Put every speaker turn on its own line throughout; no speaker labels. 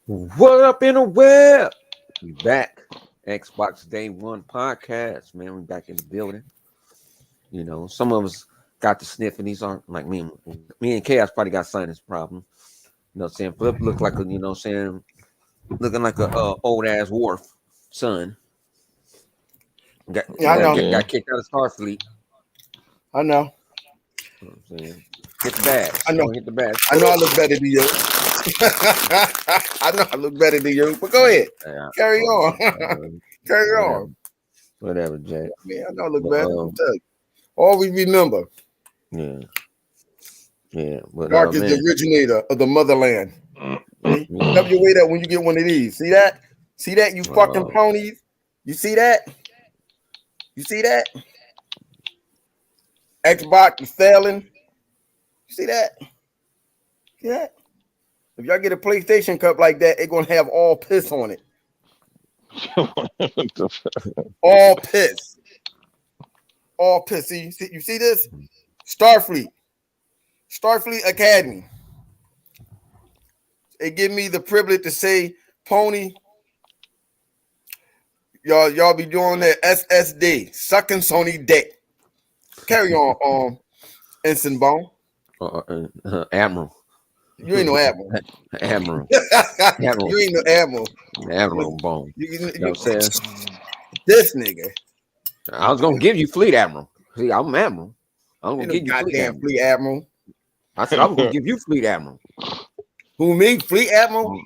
What up in the web? We back. Xbox Day One podcast, man. We back in the building. You know, some of us got the sniff, and these aren't like me. Me and Chaos probably got sinus problem. You know what I'm saying? Flip looked like a, looking like a old ass wharf son. Got,
Yeah, I know.
got kicked out of Starfleet.
I know.
You know what I'm saying? Hit the badge.
I know.
Don't hit the badge.
I know I look better than you. I know I look better than you. But go ahead. Carry on. Carry on.
Whatever, Jay.
Man, I know I look better. I'll tell you. Always remember.
Yeah. Yeah. But,
Mark is the originator of the motherland. Step your weight up when you get one of these. See that? See that, you fucking ponies? You see that? You see that? Xbox is failing. You see that? See that? If y'all get a PlayStation cup like that, it's gonna have all piss on it. All piss. All piss. See, you see this? Starfleet Academy. It give me the privilege to say, Pony, y'all be doing that SSD, sucking Sony dick. Carry on, Ensign Bone.
Admiral.
You ain't no admiral.
Admiral.
You ain't no admiral.
Admiral Bone. You know what I'm saying?
This nigga.
I was gonna give you Fleet Admiral. See, I'm Admiral. I'm gonna give you
goddamn Fleet Admiral.
I said I was gonna give you Fleet Admiral.
Who, me? Fleet Admiral?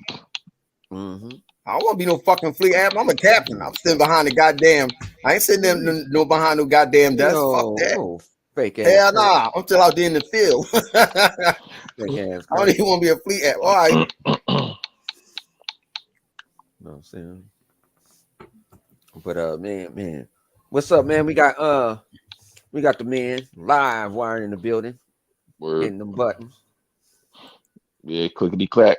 Mm-hmm.
I don't want to be no fucking Fleet Admiral. I'm a captain. I'm sitting behind the goddamn. I ain't sitting there no behind no goddamn desk. Fuck that.
No, fake ass.
Hell nah. I'm still out there in the field.
Fake ass.
I don't even want to be a Fleet Admiral. All right.
You know what I'm saying? But man. What's up, man? We got the man live wired in the building.
Word.
Hitting them buttons.
Yeah, clickety clack.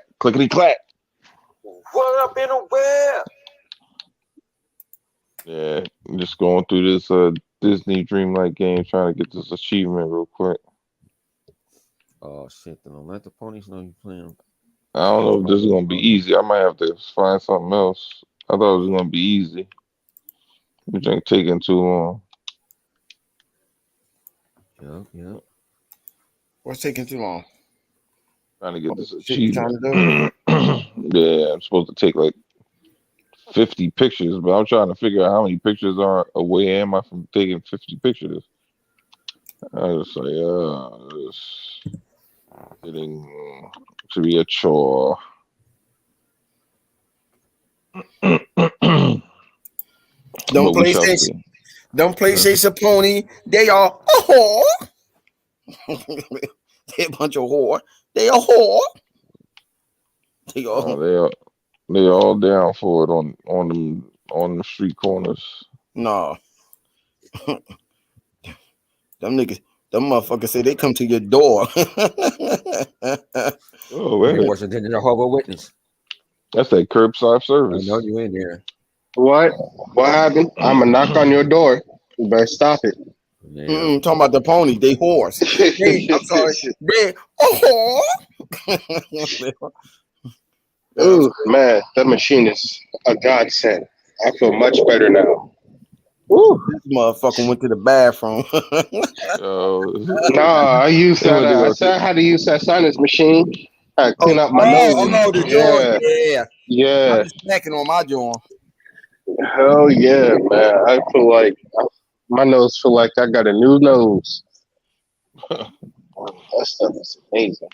What up in the web?
Yeah, I'm just going through this Disney Dreamlight game, trying to get this achievement real quick.
Oh shit! Then don't let the ponies know you playing.
I don't know if this is gonna be easy. I might have to find something else. I thought it was gonna be easy. Which ain't taking too long.
Yep.
What's taking too long?
Trying to get this
Trying
achievement.
to
Yeah, I'm supposed to take like 50 pictures, but I'm trying to figure out how many pictures are away am I from taking 50 pictures. I was like, this getting to be a chore.
Don't PlayStation Pony. They are a whore. They a bunch of whore. They a whore. They
all down for it on the street corners.
No. Them motherfuckers say they come to your door.
Oh, wait.
Worse than a Jehovah's Witness.
That's a curbside service.
I know you in there.
What happened? I'm gonna knock on your door. You better stop it.
Yeah.
Talking about the pony, they whores. I'm sorry. They whore.
Ooh, man, that machine is a godsend. I feel much better now.
Woo, this motherfucker went to the bathroom.
Nah, I used that. I said how to use that sinus machine. I clean up my nose.
Oh no, the jaw.
Yeah.
I'm just snacking on my jaw.
Hell yeah, man. I feel like my nose feel like I got a new nose. That stuff is amazing.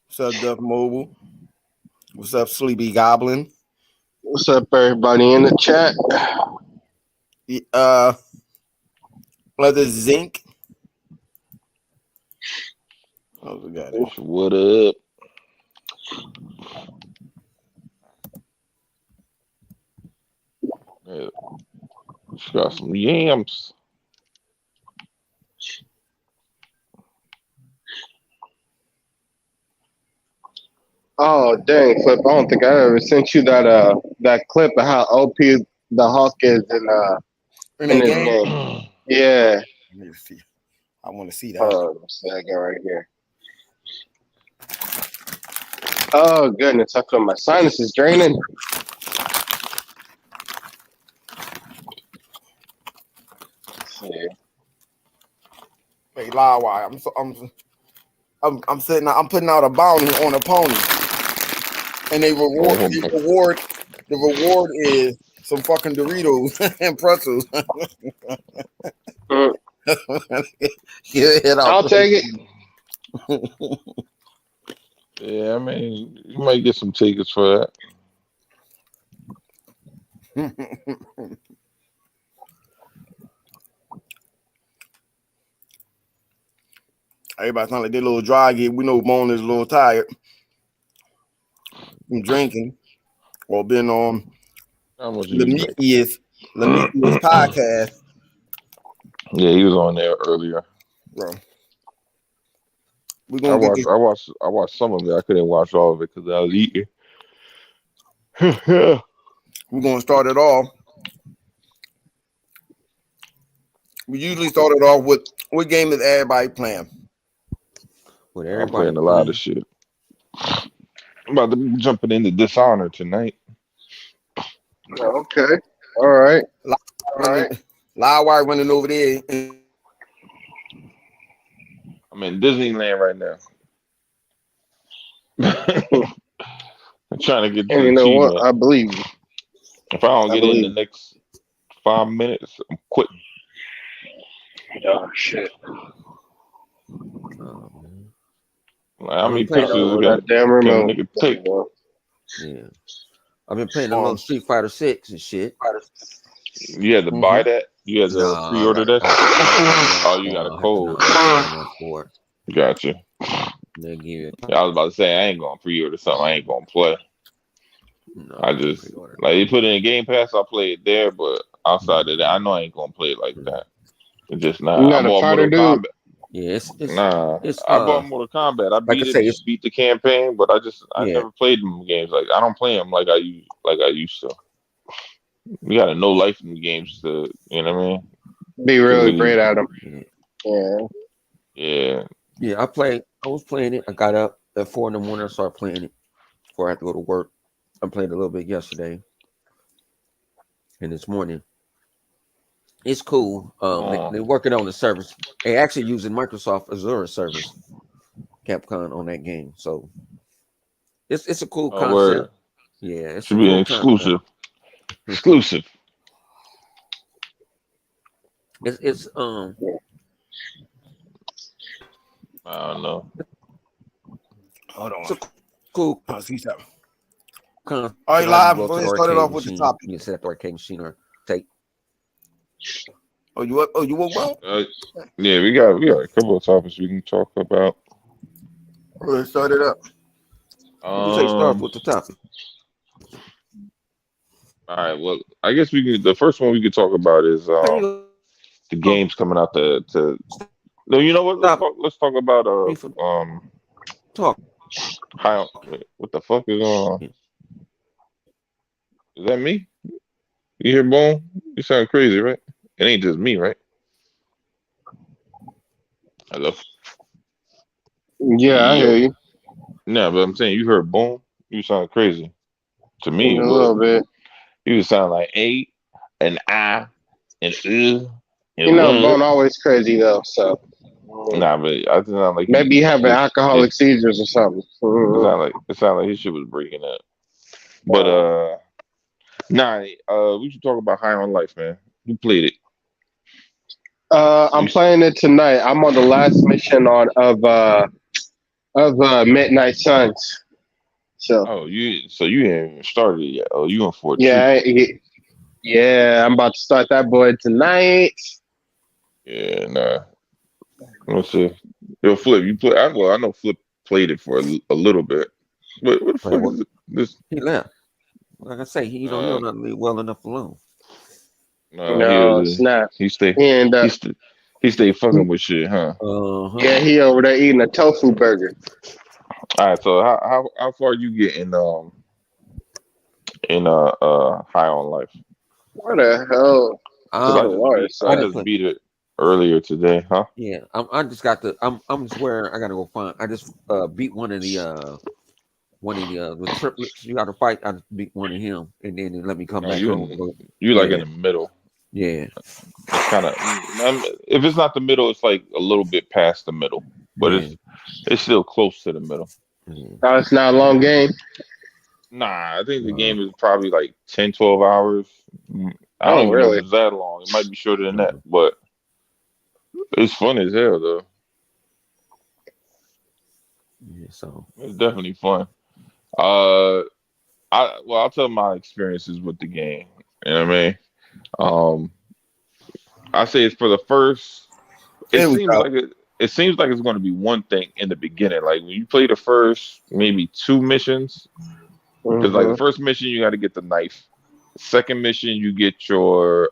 What's up, Duck Mobile? What's up, Sleepy Goblin?
What's up, everybody in the chat?
Brother Zinc. Oh, we got it.
What up? Yeah. Just got some yams.
Oh dang, Flip! I don't think I ever sent you that clip of how OP the Hawk is in this game. Yeah.
Let me see. I want to see that.
Hold on a second right here. Oh goodness, I feel my sinuses draining. Let's see.
Hey, Livewire, I'm sitting. I'm putting out a bounty on a pony, and the reward is some fucking Doritos and pretzels.
I'll take it.
Yeah, I mean, you might get some tickets for that.
Everybody sound like they a little dry. We know Bone is a little tired from drinking or been on
How much you drink?
Lemicious podcast.
Yeah, he was on there earlier.
Bro.
I watched some of it. I couldn't watch all of it because I was eating.
We're gonna start it off. We usually start it off with what game is everybody playing?
With
I'm
everybody
playing a lot of shit. I'm about to be jumping into Dishonor tonight.
Okay. All right.
Livewire running over there.
I'm in Disneyland right now. I'm trying to get to
And you
the
know what?
achievement.
I believe you.
If I don't get in the
believe.
next 5 minutes, I'm quitting.
Oh shit.
Oh, man.
Like, how many
I'm playing
pictures
Oh,
got
that damn
can a
remote.
nigga take?
Yeah. I've been playing a little Street Fighter 6 and shit.
You had to buy that? You had to
Nah,
pre-order that? Oh, you got a code.
For it.
Gotcha.
They give it.
Yeah, I was about to say I ain't gonna pre-order something I ain't gonna play.
No,
I just like you put it in Game Pass, I play it there, but outside of that, I know I ain't gonna play it like that. It's just not.
You
I
not a
bought
fighter
Mortal
dude?
Kombat.
Yeah, it's
I bought Mortal Kombat. I beat
like I
it,
say,
beat the campaign, but I
Yeah.
never played them games. Like I don't play them like I used to. You gotta know life in the games to, you know what I mean?
Be really great at them.
Yeah.
Yeah.
Yeah, I was playing it. I got up at 4 a.m. and started playing it before I had to go to work. I played a little bit yesterday and this morning. It's cool. They're working on the service. They actually using Microsoft Azure service, Capcom on that game. So it's a cool concept.
Word.
Yeah, it's
Should be an exclusive. Exclusive.
It's
I don't know.
Hold on.
It's a cool
I'll see something.
concept.
All right, live. Let's start it off with the topic.
You can set up the arcade machine or take.
Oh, you up? Oh, you woke up?
Yeah, we got a couple of topics we can talk about.
Let's start it up.
You say start with the topic.
All right. Well, I guess we could. The first one we could talk about is the games coming out to. No, you know what? Let's talk about
talk.
How? What the fuck is on? Is that me? You hear Bone? You sound crazy, right? It ain't just me, right? Hello.
Yeah, I hear you.
No, but I'm saying you heard Boom. You sound crazy. To me,
a little bit.
You would sound like A, an I, an U.
You know, Bone always crazy though. So.
Nah, but I sound like
maybe you having alcoholic seizures or something.
It sound like his shit was breaking up. But we should talk about High on Life, man. You played it.
I'm playing it tonight. I'm on the last mission of Midnight Suns. So
you ain't even started yet. Oh, you in 14?
Yeah. I'm about to start that boy tonight.
Yeah, nah. Let's see. Yo, Flip, you play? I know Flip played it for a little bit. What the fuck is this?
He left. Like I say, he don't know not to leave well enough alone.
No, snap.
He stay fucking with shit, huh?
Yeah, he over there eating a tofu burger.
All right, so how far you get in High on Life?
What the hell?
I just beat it. earlier today, huh?
Yeah, I just got the. I'm just where I gotta go find. I just beat one of the triplets. You got to fight. I just beat one of him, and then they let me come
Oh,
back home.
you like in
Yeah,
the middle.
yeah,
It's kind of if it's not the middle, it's like a little bit past the middle, but
yeah.
it's still close to the middle.
Mhm.
No, it's not a long game.
Nah, I think the game is probably like 10, 12 hours. I don't
Oh,
even know
really?
if it's that long. It might be shorter than that, but it's fun as hell though.
Yeah, so
It's definitely fun. Uh, I'll tell my experiences with the game. You know what I mean? Um, I say it's for the first. It
There we
seems
go.
like it seems like it's going to be one thing in the beginning. Like when you play the first maybe two missions, because like the
Mm-hmm.
first mission you got to get the knife. Second mission you get your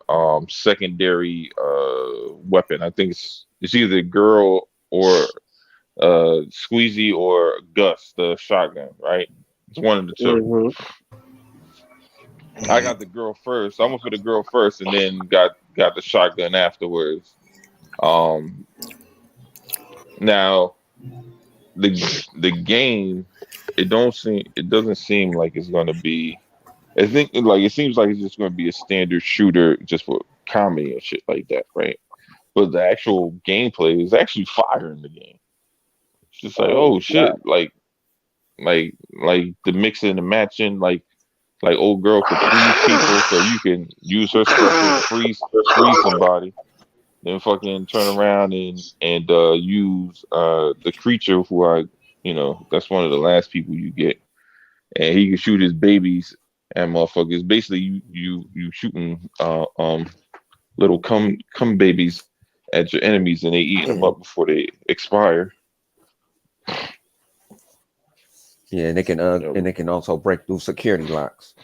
secondary weapon. I think it's either girl or Squeezy or Gus, the shotgun, right? It's one of the two.
Mm-hmm.
I got the girl first. I went for the girl first, and then got the shotgun afterwards. Um, now the game, it doesn't seem like it's gonna be. I think like it seems like it's just gonna be a standard shooter just for comedy and shit like that, right? But the actual gameplay is actually fire in the game. It's just like,
Oh,
oh
wow.
shit, like the mixing and the matching, like old girl could freeze people, so you can use her special freeze somebody, then fucking turn around and use the creature who that's one of the last people you get, and he can shoot his babies and motherfuckers. Basically, you shooting little cum babies at your enemies, and they eating them up before they expire.
yeah, and they can also break through security locks.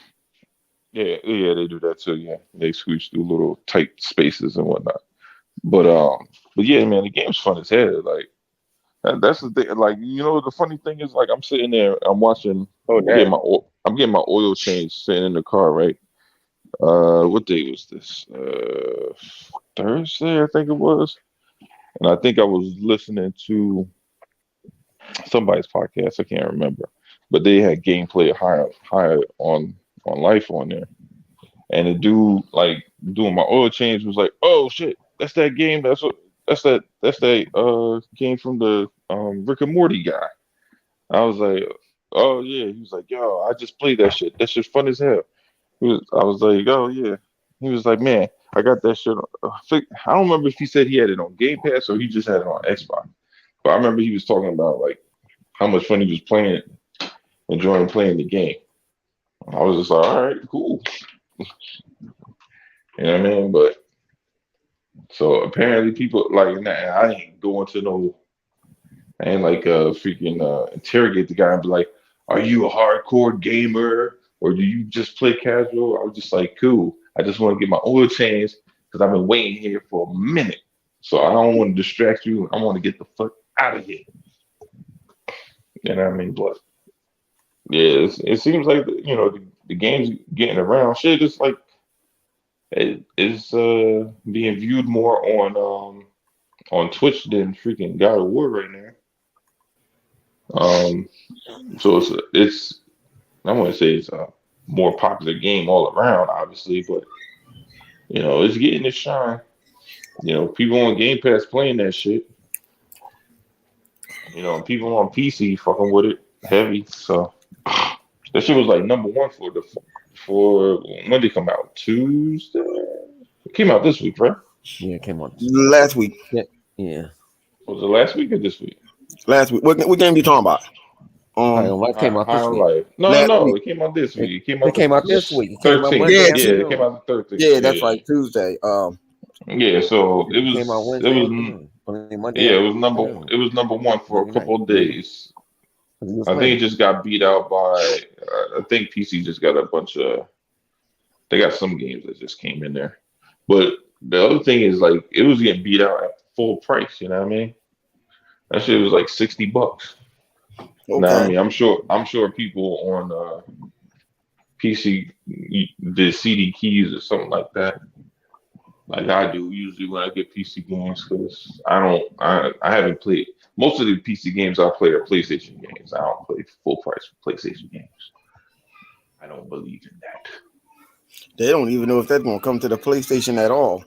Yeah, they do that too. Yeah, they squeeze through little tight spaces and whatnot. But yeah, man, the game's fun as hell. Like that's the thing. Like the funny thing is, like I'm sitting there, I'm watching,
Oh, damn.
I'm getting my oil change sitting in the car, right? What day was this? Thursday, I think it was. And I think I was listening to somebody's podcast. I can't remember, but they had gameplay higher on life on there. And the dude like doing my oil change was like, "Oh shit, that's that game. That's that game from the Rick and Morty guy." I was like, "Oh yeah." He was like, "Yo, I just played that shit. That shit's fun as hell." I was like, "Oh yeah." He was like, "Man, I got that shit." I don't remember if he said he had it on Game Pass or he just had it on Xbox. But I remember he was talking about like how much fun he was playing, enjoying playing the game. I was just like, "All right, cool." You know what I mean? But so apparently people like nah, I ain't going to no I ain't like freaking interrogate the guy and be like, are you a hardcore gamer or do you just play casual? I was just like, cool. I just want to get my oil changed because I've been waiting here for a minute. So I don't want to distract you. I want to get the fuck out of here. You know what I mean? But yeah, it seems like the game's getting around. Shit, it's like it's being viewed more on Twitch than freaking God of War right now. So it's I wouldn't say it's a more popular game all around, obviously, but it's getting its shine. People on Game Pass playing that shit. People on PC fucking with it heavy. So that shit was like number one for when did it come out? Tuesday. It came out this week, right?
Yeah, it came on.
Last week.
Yeah.
Was it last week or this week?
Last week. What game you talking about?
High on Life came out
High
this
on
week.
Life. No,
Last
no,
week.
it came out this week.
It came out this week. It came out
13th.
Monday
Yeah,
Yeah,
afternoon.
it came out the 13th.
Yeah, that's right. Tuesday.
Yeah, so
It came out Wednesday afternoon. Monday
yeah,
afternoon.
it was number one for a
Monday
couple of
night.
days.
It was
I think
late.
it just got beat out by. I think PC just got a bunch of. They got some games that just came in there, but the other thing is like it was getting beat out at full price. You know what I mean? That shit was like $60. Now I
Okay.
mean I'm sure people on PC did CD keys or something like that. like I do usually when I get PC games because I haven't played most of the PC games I play are PlayStation games. I don't play full price PlayStation games. I don't believe in that.
They don't even know if that's gonna come to the PlayStation at all.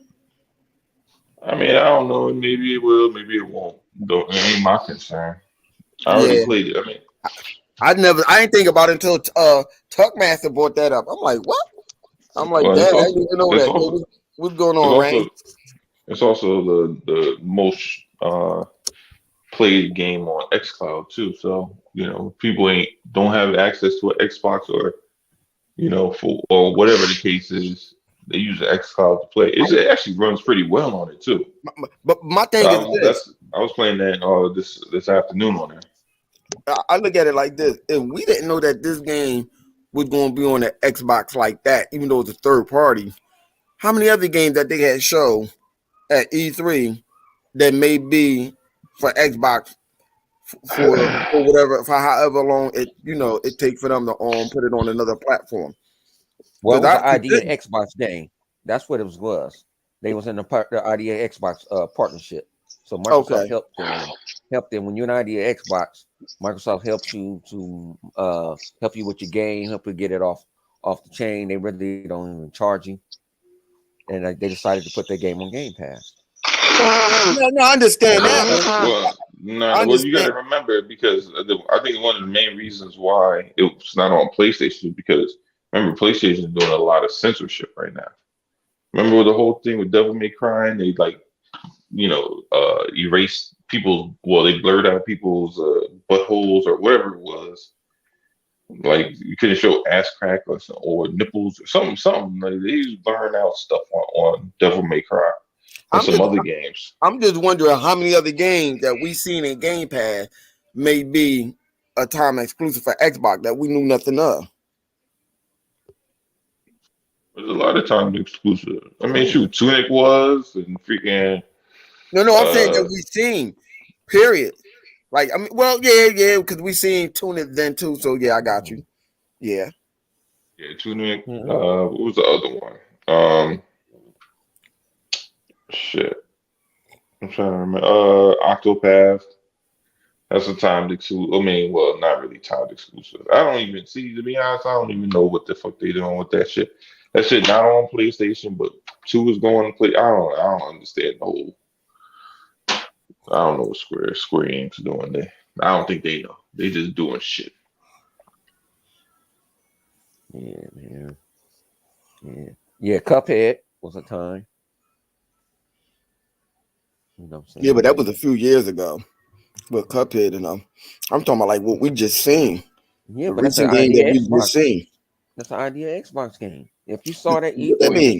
I mean, I don't know. Maybe it will, maybe it won't. Don't, it ain't my concern. I already
Yeah,
played it. I mean,
I didn't think about it until Tuckmaster brought that up. I'm like, what? I'm like,
well,
damn, I didn't even know
it's
that.
also,
What's going
it's
on,
also,
Rain?
it's also the most played game on XCloud too. So people ain't don't have access to an Xbox or for or whatever the case is. They use the XCloud to play. It actually runs pretty well on it too.
But my
So
thing is this:
I was playing that this afternoon on there.
I look at it like this: if we didn't know that this game was going to be on the Xbox like that, even though it's a third party, how many other games that they had show at E3 that may be for Xbox for whatever for however long it takes for them to put it on another platform?
Well, it
Because
was
I
an idea Xbox game. That's what it was. They was in the idea Xbox partnership. So Microsoft
okay.
helped them when you're an idea Xbox. Microsoft helps you to help you with your game, help you get it off the chain. They really don't even charge you, and they decided to put their game on Game Pass.
No, I understand that. I
Well, you got to
understand.
remember because I think one of the main reasons why it's not on PlayStation is because remember PlayStation is doing a lot of censorship right now. Remember the whole thing with Devil May Cry? And they erased people's. Well, they blurred out people's buttholes or whatever it was. Like you couldn't show ass crack or nipples or something. Like they just blurring out stuff on Devil May Cry and
I'm
some
just
other games.
I'm just wondering how many other games that we seen in Game Pass may be a time exclusive for Xbox that we knew nothing of.
There's a lot of time exclusive. I mean, shoot, Tunic was and freaking.
No, I'm saying that
Uh,
we seen. Period. Like I mean, well, yeah, because we seen Tunic then too. So yeah, I got you. Yeah.
yeah, Tunic.
Mhm.
What was the other one? Shit. I'm trying to remember. Octopath. That's a timed exclusive. I mean, well, not really timed exclusive. I don't even see, to be honest, I don't even know what the fuck they doing with that shit. That shit not on PlayStation, but 2 is going to play. I don't understand the whole. I don't know what Square Enix doing there. I don't think they know. They just doing shit.
Yeah, man. Yeah. Cuphead was a time. You know what I'm
Yeah, but that
saying?
was a few years ago with Cuphead and I'm talking about like what we just seen.
Yeah,
The
but that's an
recent game that
idea
we just
Xbox.
seen.
That's an idea Xbox game. If you saw that
What that
E3,
mean?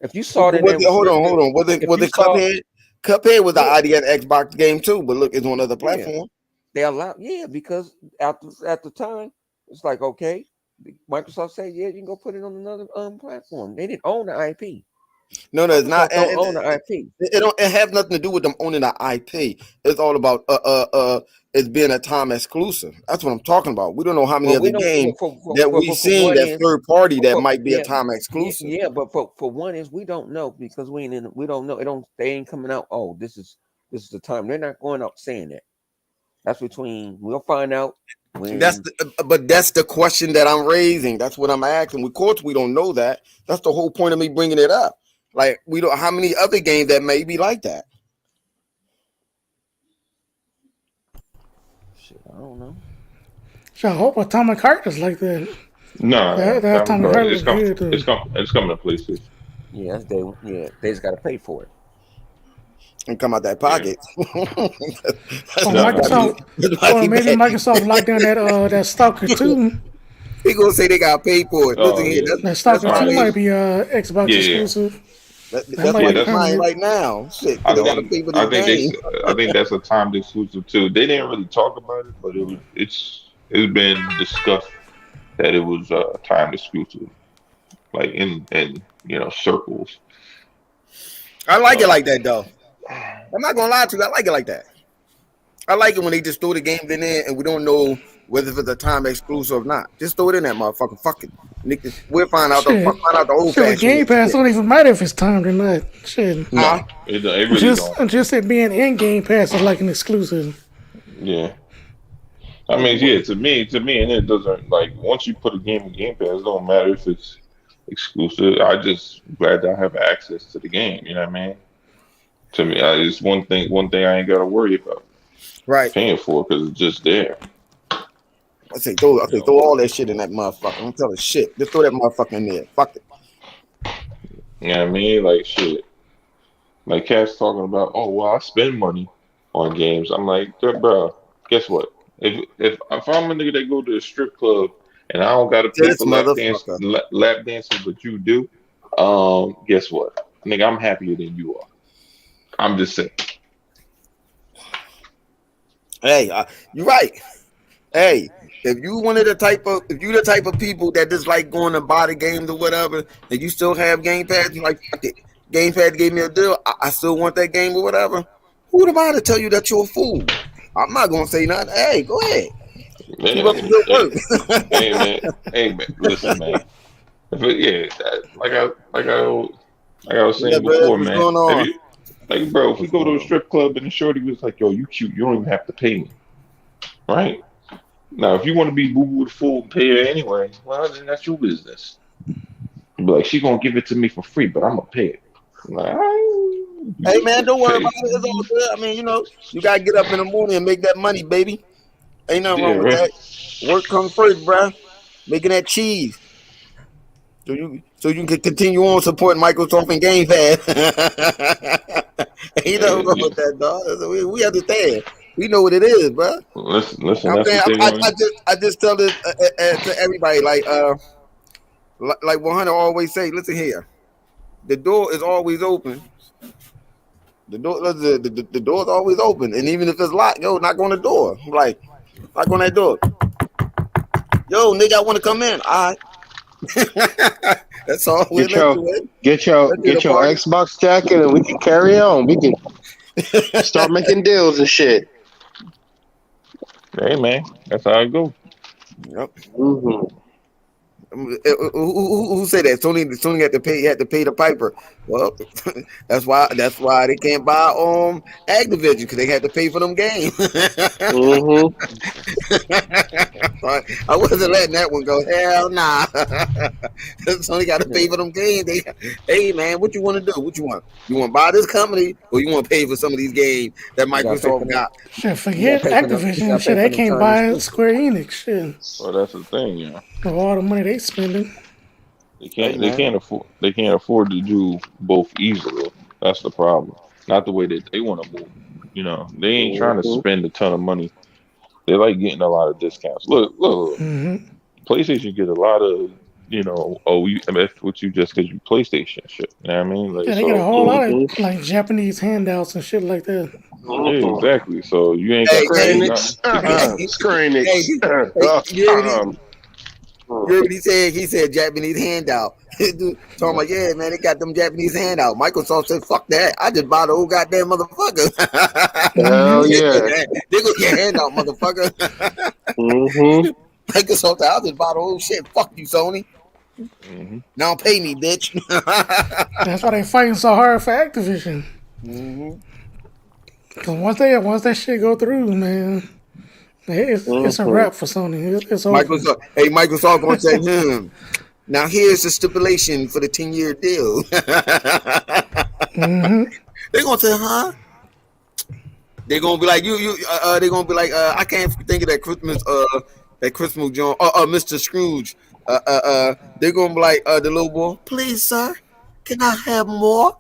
if you saw that
Was
there
it,
was
hold on,
scripted,
hold on. Was
if
it
you saw,
Cuphead? Cuphead was the
yeah,
idea Xbox game too, but look, it's on other
yeah,
platform.
they allow, yeah, because at the time, it's like okay, Microsoft said, yeah, you can go put it on another platform. They didn't own the IP.
No, it's not.
Microsoft don't own the IP.
It don't. It have nothing to do with them owning the IP. It's all about it's being a time exclusive. That's what I'm talking about. We don't know how many
Well,
other
we don't.
games that we
But for
seen
one
that
is,
third party that might be a
yeah,
time exclusive.
yeah, but for one is we don't know because we don't know. They ain't coming out. Oh, this is the time. They're not going out saying that. That's between. We'll find out when.
But that's the question that I'm raising. That's what I'm asking. Of course, we don't know that. That's the whole point of me bringing it up. Like we don't. How many other games that may be like that?
Shit, I don't know.
So I hope Atomic Heart is like that.
No,
That Atomic Heart was good too.
It's coming to PlayStation.
Yeah, that's day. Yeah, they just got to pay for it.
And come out that
Yeah.
pocket.
Or
No,
Microsoft, or maybe Microsoft locked down that Stalker 2.
He gonna say they got paid for it. Listen
Oh
here,
yeah.
That
that's
Stalker
my
2
Alright.
might be Xbox
Yeah.
exclusive. That
that's
might
why
Yeah,
be
they're
that's.
crying
permanent.
right now. Shit,
I
they don't want to
think
pay for
I
this
think
game.
I think that's a timed exclusive too. They didn't really talk about it, but it's been discussed that it was timed exclusive, like in circles.
I like it
Uh,
like that though. I'm not gonna lie to you. I like it like that. I like it when they just throw the games in there and we don't know whether if it's a time exclusive or not. Just throw it in that motherfucker. Fuck it. We'll find out
Shit.
the old
Shit, with
fashioned
Game Pass don't even matter if it's timed or not. Shit.
Huh?
It really don't.
Just it being in Game Pass is like an exclusive.
Yeah. I mean, yeah, to me, and it doesn't, like, once you put a game in Game Pass, it don't matter if it's exclusive. I just glad that I have access to the game, you know what I mean? To me, it's one thing I ain't got to worry about
Right.
paying for because it's just there.
I say throw all that shit in that motherfucker. Don't tell us shit. Just throw that motherfucker in there. Fuck it.
You know what I mean? Like, shit. Like, Cat's talking about, oh, well, I spend money on games. I'm like, bro, guess what? If I'm a nigga that go to a strip club and I don't got to pay
This
for lap dances, but you do, guess what? Nigga, I'm happier than you are. I'm just saying.
Hey, you're right. Hey, if you the type of people that just like going to buy the games or whatever, and you still have Game Pass, you like, fuck it. Game Pass gave me a deal. I still want that game or whatever. Who am I to tell you that you're a fool? I'm not gonna say nothing. Hey, go ahead. Keep up the good work.
Hey man, listen, man. Like I was saying before, man. Like, bro, if we go to a strip club and the shorty was like, yo, you cute, you don't even have to pay me. Right? Now, if you want to be boo-boo the fool and pay her anyway, well, then that's your business. But like, she gonna give it to me for free, but I'm gonna pay it. Like,
hey, man, don't worry about it. It's all good. I mean, you gotta get up in the morning and make that money, baby. Ain't nothing wrong with that. Work comes first, bruh. Making that cheese. So you can continue on supporting Microsoft and Game Pass. Ain't nothing wrong with that, dog. We understand. We know what it is, bro.
Listen.
I just tell this to everybody, like 100 always say. Listen here, the door is always open. The door is always open, and even if it's locked, yo, knock on the door. Like, knock on that door. Yo, nigga, I want to come in. All right. That's all.
Get your Xbox jacket, and we can carry on. We can start making deals and shit.
Hey man, that's how it goes.
Yep.
Mm-hmm.
Who said that? Sony had to pay the piper. Well, that's why they can't buy Activision, because they had to pay for them games.
Mm-hmm.
I wasn't letting that one go. Hell nah. Sony got to pay for them games. Hey man, what you want to do? What you want? You want to buy this company, or you want to pay for some of these games that Microsoft got?
Shit, forget Activision. Shit, they can't buy Square Enix. Shit.
Well, that's the thing, yeah.
Of all the money they spending,
They can't afford to do both easily. That's the problem. Not the way that they want to move. You know, they ain't trying to spend a ton of money. They like getting a lot of discounts. Look.
Mm-hmm.
PlayStation get a lot of, that's what you just because you PlayStation shit. You know what I mean? Like,
Yeah, they get a whole lot of like Japanese handouts and shit like that.
Yeah, exactly. So you ain't got
Square Enix.
He said Japanese handout. So I'm like, yeah, man, they got them Japanese handout. Microsoft said, fuck that. I just bought the whole goddamn motherfucker.
Hell yeah.
They gonna get handout, motherfucker.
Mm-hmm.
Microsoft said, I just bought the whole shit. Fuck you, Sony.
Mm-hmm.
Now pay me, bitch.
That's why they fighting so hard for Activision.
Mm-hmm.
Cause once that shit go through, man, it's a wrap for Sony. It's over.
Microsoft gonna say, now here's the stipulation for the 10-year deal.
Mm-hmm.
They're gonna say, huh? They're gonna be like, they're gonna be like, I can't think of that Christmas joint. Mr. Scrooge. They're gonna be like, the little boy, please, sir, can I have more?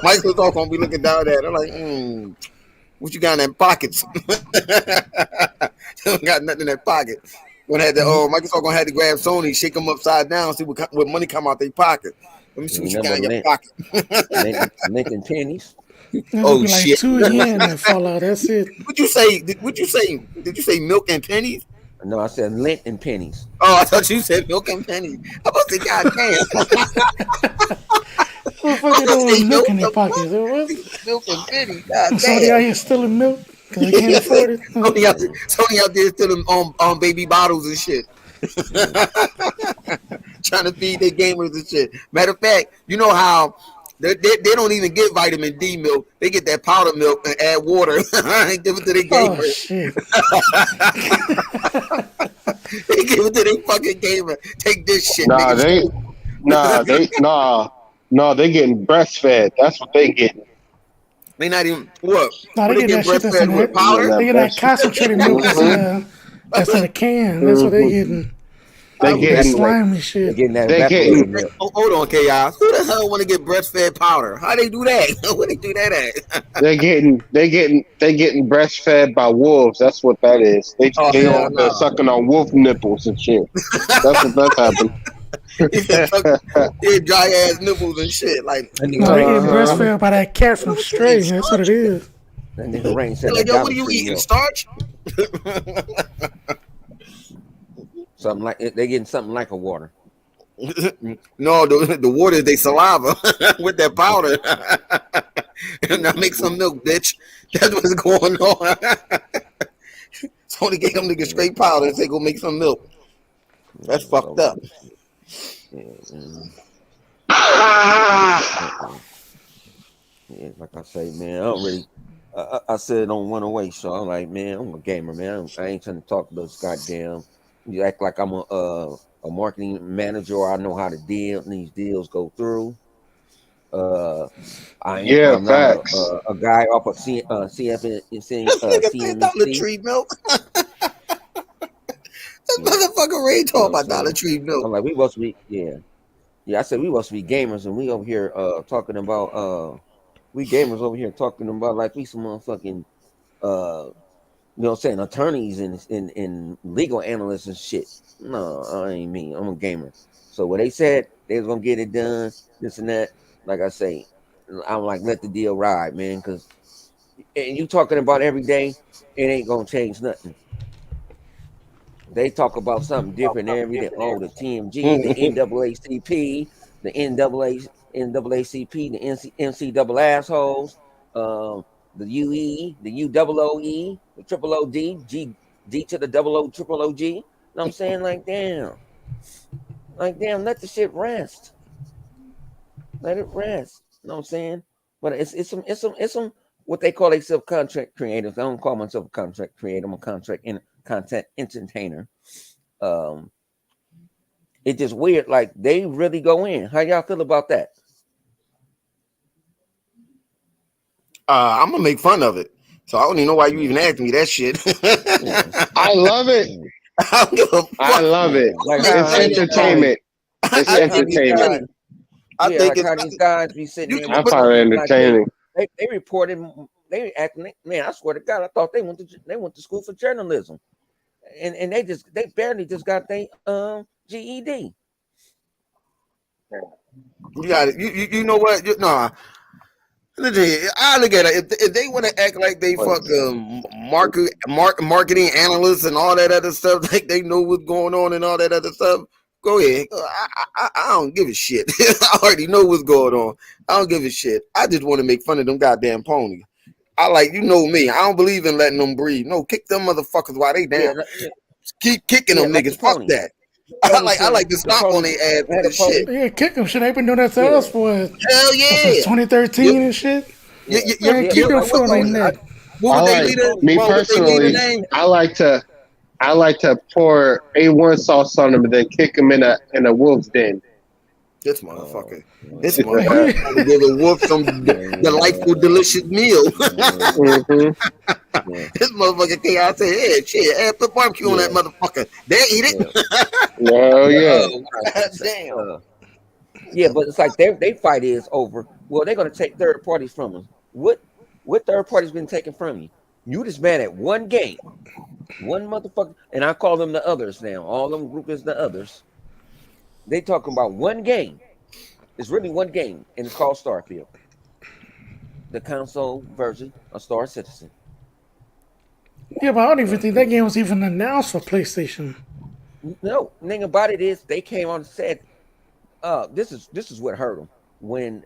Microsoft gonna be looking down at it. I'm like, what you got in that pockets? Don't got nothing in that pocket. Microsoft gonna have to grab Sony, shake them upside down, see what money come out their pocket. Let me see what you got in your pocket.
Lincoln pennies.
Oh
like
shit!
$2 yen that fall out. That's it.
What you say? Did you say milk and pennies?
No, I said lint and pennies.
Oh, I thought you said milk and pennies. I was like, God damn.
What the fuck they doing with milk in their pockets?
Milk and pennies. God
Somebody out
damn.
here stealing milk. because they can't afford it.
Sony out there still on baby bottles and shit. Trying to feed their gamers and shit. Matter of fact, you know how they don't even get vitamin D milk. They get that powder milk and add water and give it to their
Oh
gamers.
shit!
They give it to their fucking gamer. Take this shit.
Nah,
nigga.
they getting breastfed. That's what they getting.
They not even what?
Nah,
What
they get that shit that's in
breastfed with
that.
powder?
They get that concentrated milk that's in a can. That's what they getting.
They
That
getting
slimy
They're
shit.
getting that
They
evaporated
getting-
milk.
Oh, hold on, Chaos. Who the hell want to get breastfed powder? How they do that? Where they do that at?
they getting breastfed by wolves. That's what that is. They
Oh,
they
hell
on there
no.
sucking on wolf nipples and shit. That's what that's happening.
Yeah, dry ass nipples and shit. Like,
That
No,
nigga,
they getting
Uh-huh.
breastfed by that cat from Stray. That's what it is.
that nigga Rain said
like,
that
yo,
Dollar
what are you
Tree
eating?
milk.
Starch?
Something like they getting something like a water.
No, the water is they saliva with that powder. And now make some milk, bitch. That's what's going on. So they gave them niggas straight powder and say go make some milk. That's fucked up.
Yeah, yeah, like I say, man, I don't really. I said it on 108 show. I'm like, man, I'm a gamer, man. I ain't trying to talk to those goddamn. You act like I'm a marketing manager, or I know how to deal. And these deals go through.
Yeah,
I'm not
facts.
a guy off of CNBC.
Nigga said Dollar Tree milk. That motherfucker Ray talking about Dollar Tree
I'm
milk.
like, we supposed to be, yeah. I said we supposed to be gamers, and we over here talking about we gamers over here talking about like we some motherfucking you know what I'm saying, attorneys and legal analysts and shit. No, I ain't me. I'm a gamer. So what they said they was gonna get it done, this and that. Like I say, I'm like, let the deal ride, man, because and you talking about every day, it ain't gonna change nothing. They talk about something different every day. Oh, the TMG, the NAACP, the NAACP, the NC double assholes, the UE, the UOOE, the triple OD, D to the double O triple OG. You know what I'm saying? Like damn, let the shit rest. Let it rest. You know what I'm saying? But it's some what they call a subcontract creators. I don't call myself a contract creator. I'm a content entertainer. It's just weird. Like they really go in. How y'all feel about that?
I'm gonna make fun of it. So I don't even know why you even asked me that shit.
I love it.
I don't give a fuck.
I love it.
Like
It's
how these
entertainment. It's
like how these
entertainment.
guys,
I
yeah,
think
like how these guys be sitting
you
there.
I
with
find it
like
entertaining.
they reported. They acting. Man, I swear to God, I thought they went to school for journalism, and they barely just got their GED.
you got it. You know what? Nah. I look at it. If they want to act like they fucking marketing analysts and all that other stuff, like they know what's going on and all that other stuff, go ahead. I don't give a shit. I already know what's going on. I don't give a shit. I just want to make fun of them goddamn ponies. I like, you know me. I don't believe in letting them breathe. No, kick them motherfuckers while they down. Keep kicking them
like
niggas.
the
Fuck
pony.
that. I like to stomp on their ass with this shit.
Yeah, kick them. Shit, they been doing that to us for
Hell yeah.
since 2013 and shit. Man, keep them foot on their neck.
What was
I
they
like
leader?
me
What was they leader
personally.
name?
I like to pour A1 sauce on them and then kick them in a wolf's den.
This motherfucker. This motherfucker give a wolf some delightful, delicious meal.
Mm-hmm.
This motherfucker came out and said, hey, shit, put barbecue on that motherfucker. They eat it.
Oh yeah.
Damn.
Yeah, but it's like they fight is over. Well, they're gonna take third parties from us. What third party's been taken from you? You just mad at one game, one motherfucker, and I call them the others now. All them group is the others. They talking about one game. It's really one game, and it's called Starfield, the console version of Star Citizen.
Yeah, but I don't even think that game was even announced for PlayStation.
No, thing about it is they came on and said, this is what hurt them when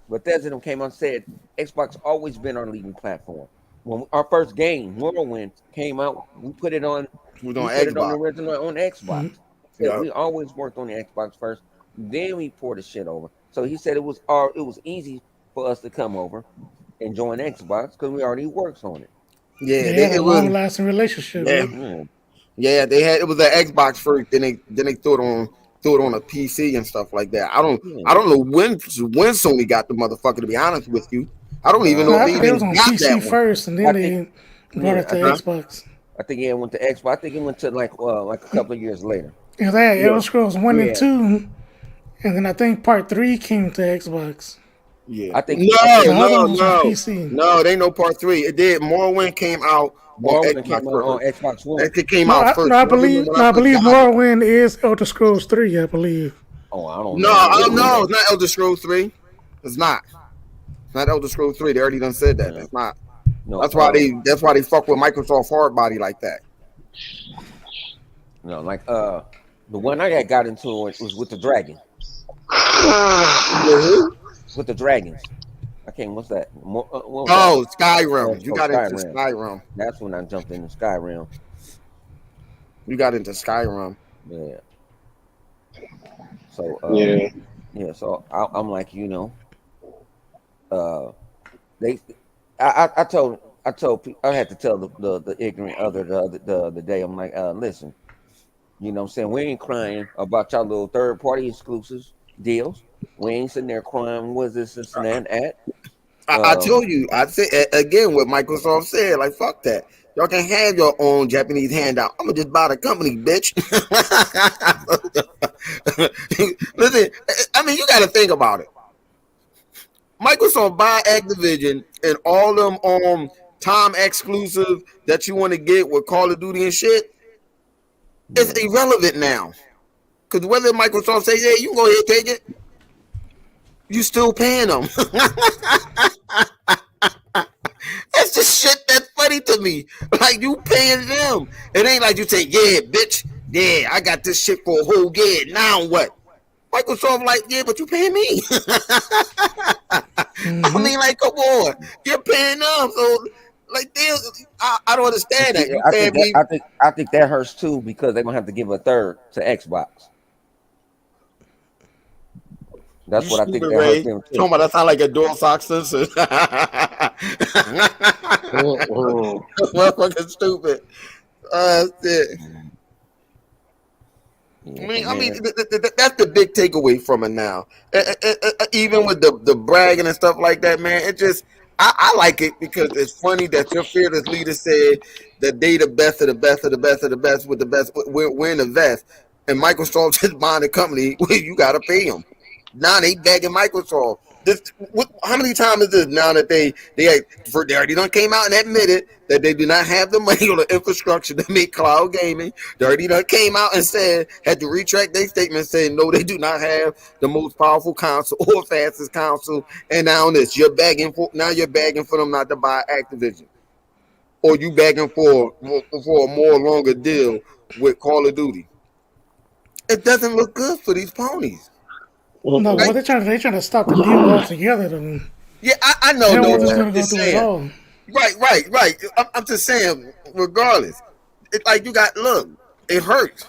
Bethesda came on and said Xbox always been our leading platform. when our first game, Morrowind, came out, we put it on.
Was
We
on
put it on the
Xbox.
original on Xbox.
Yeah.
We always worked on the Xbox first, then we poured the shit over. So he said it was easy for us to come over and join Xbox because we already works on it.
Yeah,
They had a
it was.
long lasting relationship.
Yeah.
man.
Yeah.
Yeah, they had it was an Xbox first. Then they threw it on a PC and stuff like that. I don't know when Sony got the motherfucker. To be honest with you, I don't even know
No,
if
I
they
think it
even
was on
got
PC
that one.
first, and then
I
they
think-
brought it to
yeah,
Xbox.
I think it went to Xbox. I think it went to like a couple of years later.
Yeah, they had Elder Scrolls 1
Yeah.
and 2, and then I think Part 3 came to Xbox.
Yeah,
I think-
The other
no,
one was on PC.
no, they know part 3. It did. Morrowind came out on
Morrowind
Xbox
came out on
first.
Xbox One.
It came
No,
out first.
I believe
When I
believe
first got it.
Morrowind is Elder Scrolls 3, I believe.
Oh, I don't
No,
know.
no, it's not Elder Scrolls 3. It's not. It's not Elder Scrolls 3. They already done said that.
Yeah.
It's not.
No,
That's why they fuck with Microsoft hard body like that.
No, like the one I got into it was with the dragon. With the dragons. I can't. What's that? What was
Oh,
that?
Skyrim. You
Oh,
got into
Skyrim.
Skyrim.
That's when I jumped into Skyrim.
You got into Skyrim.
Yeah. So
Yeah.
So I'm like, I told I had to tell the ignorant other the day. I'm like, listen, you know what I'm saying? We ain't crying about y'all little third party exclusives deals. We ain't sitting there crying, was this and that at?
I told you. I said again what Microsoft said. Like fuck that. Y'all can have your own Japanese handout. I'm gonna just buy the company, bitch. Listen, I mean, you got to think about it. Microsoft buy Activision and all them time exclusive that you want to get with Call of Duty and shit. It's irrelevant now. Because whether Microsoft say, yeah, you can go ahead and take it, you still paying them. That's just shit that's funny to me. Like, you paying them. It ain't like you say, yeah, bitch, yeah, I got this shit for a whole year. Now what? Microsoft like, yeah, but you paying me. I mean, like, come on. You're paying them. So, like, I don't understand that. You paying me.
I think that hurts too because they're gonna have to give a third to Xbox. That's
You
what I think
stupid,
that hurts
Ray.
them too.
Talking about that sound like a DualShock sensor. Motherfucking stupid. Shit.
Yeah,
I mean, that's the big takeaway from it now. Even with the bragging and stuff like that, man, it just I like it because it's funny that your fearless leader said that they the best of the best of the best of the best with the best. We're in the best, and Microsoft just buying the company. You got to pay them. Now they begging Microsoft. How many times is this now that they already done came out and admitted that they do not have the money or the infrastructure to make cloud gaming. They already done came out and had to retract their statement saying no, they do not have the most powerful console or fastest console. And now you're begging for them not to buy Activision, or you begging for a more longer deal with Call of Duty. It doesn't look good for these ponies.
No, well, they're trying to stop the deal altogether. Though.
Yeah, I know.
They don't
No,
want this going
I'm
to go
just
through at
saying.
all.
Right. I'm just saying, regardless, it's like it hurts.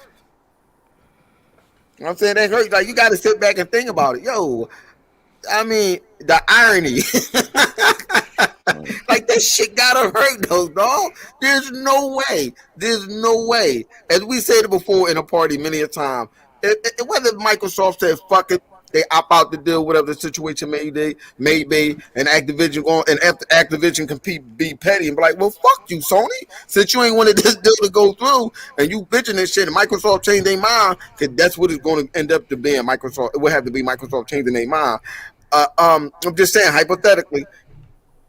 You know what I'm saying that hurts. Like you got to sit back and think about it. Yo, I mean, the irony. Like that shit gotta hurt those dog. There's no way. As we said it before in a party many a time, whether Microsoft said fuck it, they opt out the deal, whatever the situation may be, and Activision going and after Activision can be petty and be like, well, fuck you, Sony. Since you ain't wanted this deal to go through and you bitching this shit, and Microsoft changed their mind, because that's what it's going to end up to being. Microsoft, it would have to be Microsoft changing their mind. I'm just saying, hypothetically,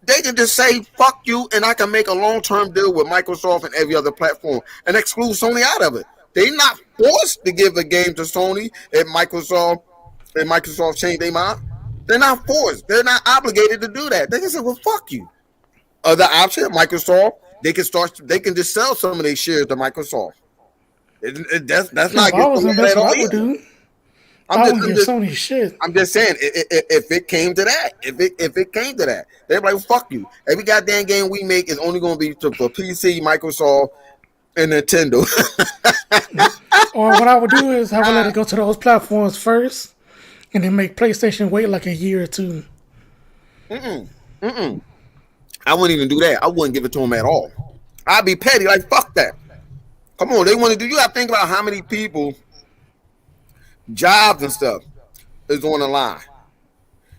they can just say fuck you, and I can make a long-term deal with Microsoft and every other platform and exclude Sony out of it. They're not forced to give a game to Sony if Microsoft change their mind. They're not forced. They're not obligated to do that. They can say, well, fuck you. Other option, Microsoft, they can just sell some of their shares to Microsoft. That's not
If I was them, that's
at
what
all
I would
either.
do. I wouldn't give Sony shit.
I'm just saying, if it came to that, if it came to that, they're like, well, fuck you. Every goddamn game we make is only going to be for PC, Microsoft, and Nintendo.
Or what I would do is I would let it go to those platforms first, and then make PlayStation wait like a year or two.
I wouldn't even do that. I wouldn't give it to them at all. I'd be petty, like fuck that. Come on, they want to do. You got to think about how many people, jobs and stuff, is on the line.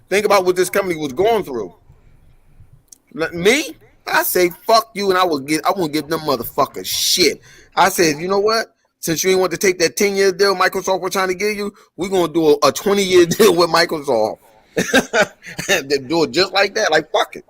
Think about what this company was going through. Me, I say fuck you, and I won't give them motherfuckers shit. I said, you know what? Since you ain't want to take that 10-year deal Microsoft was trying to give you, we're gonna do a 20-year deal with Microsoft. They do it just like that. Like fuck it.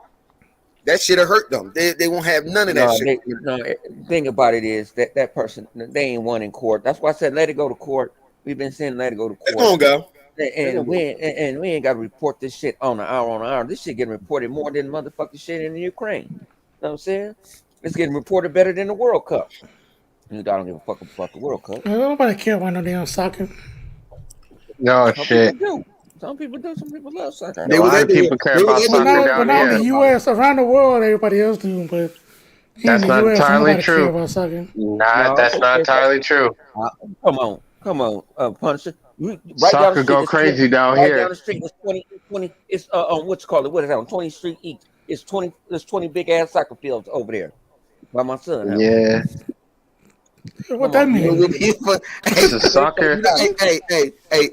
That shit'll hurt them. They won't have none of that shit.
The thing about it is that person, they ain't won in court. That's why I said let it go to court. We've been saying let it go to court.
It's gonna go.
And we ain't got to report this shit on an hour. This shit getting reported more than motherfucking shit in the Ukraine. You know what I'm saying? It's getting reported better than the World Cup. I don't give a fuck about the World Cup.
Nobody care about no damn soccer.
No shit.
Some people do. Some people love soccer.
A lot of people care about soccer down
not in
here.
the U.S. Around the world, everybody else do, but
That's
in the
not
US,
entirely
nobody
true.
care about soccer.
That's not entirely true.
Come on, Punisher.
Soccer go crazy down here.
Down the street, it's 20. It's what you call it? What is that? On 20th Street East. It's 20. There's 20 big ass soccer fields over there by my son.
Yeah.
What that mean?
It's a soccer.
Hey,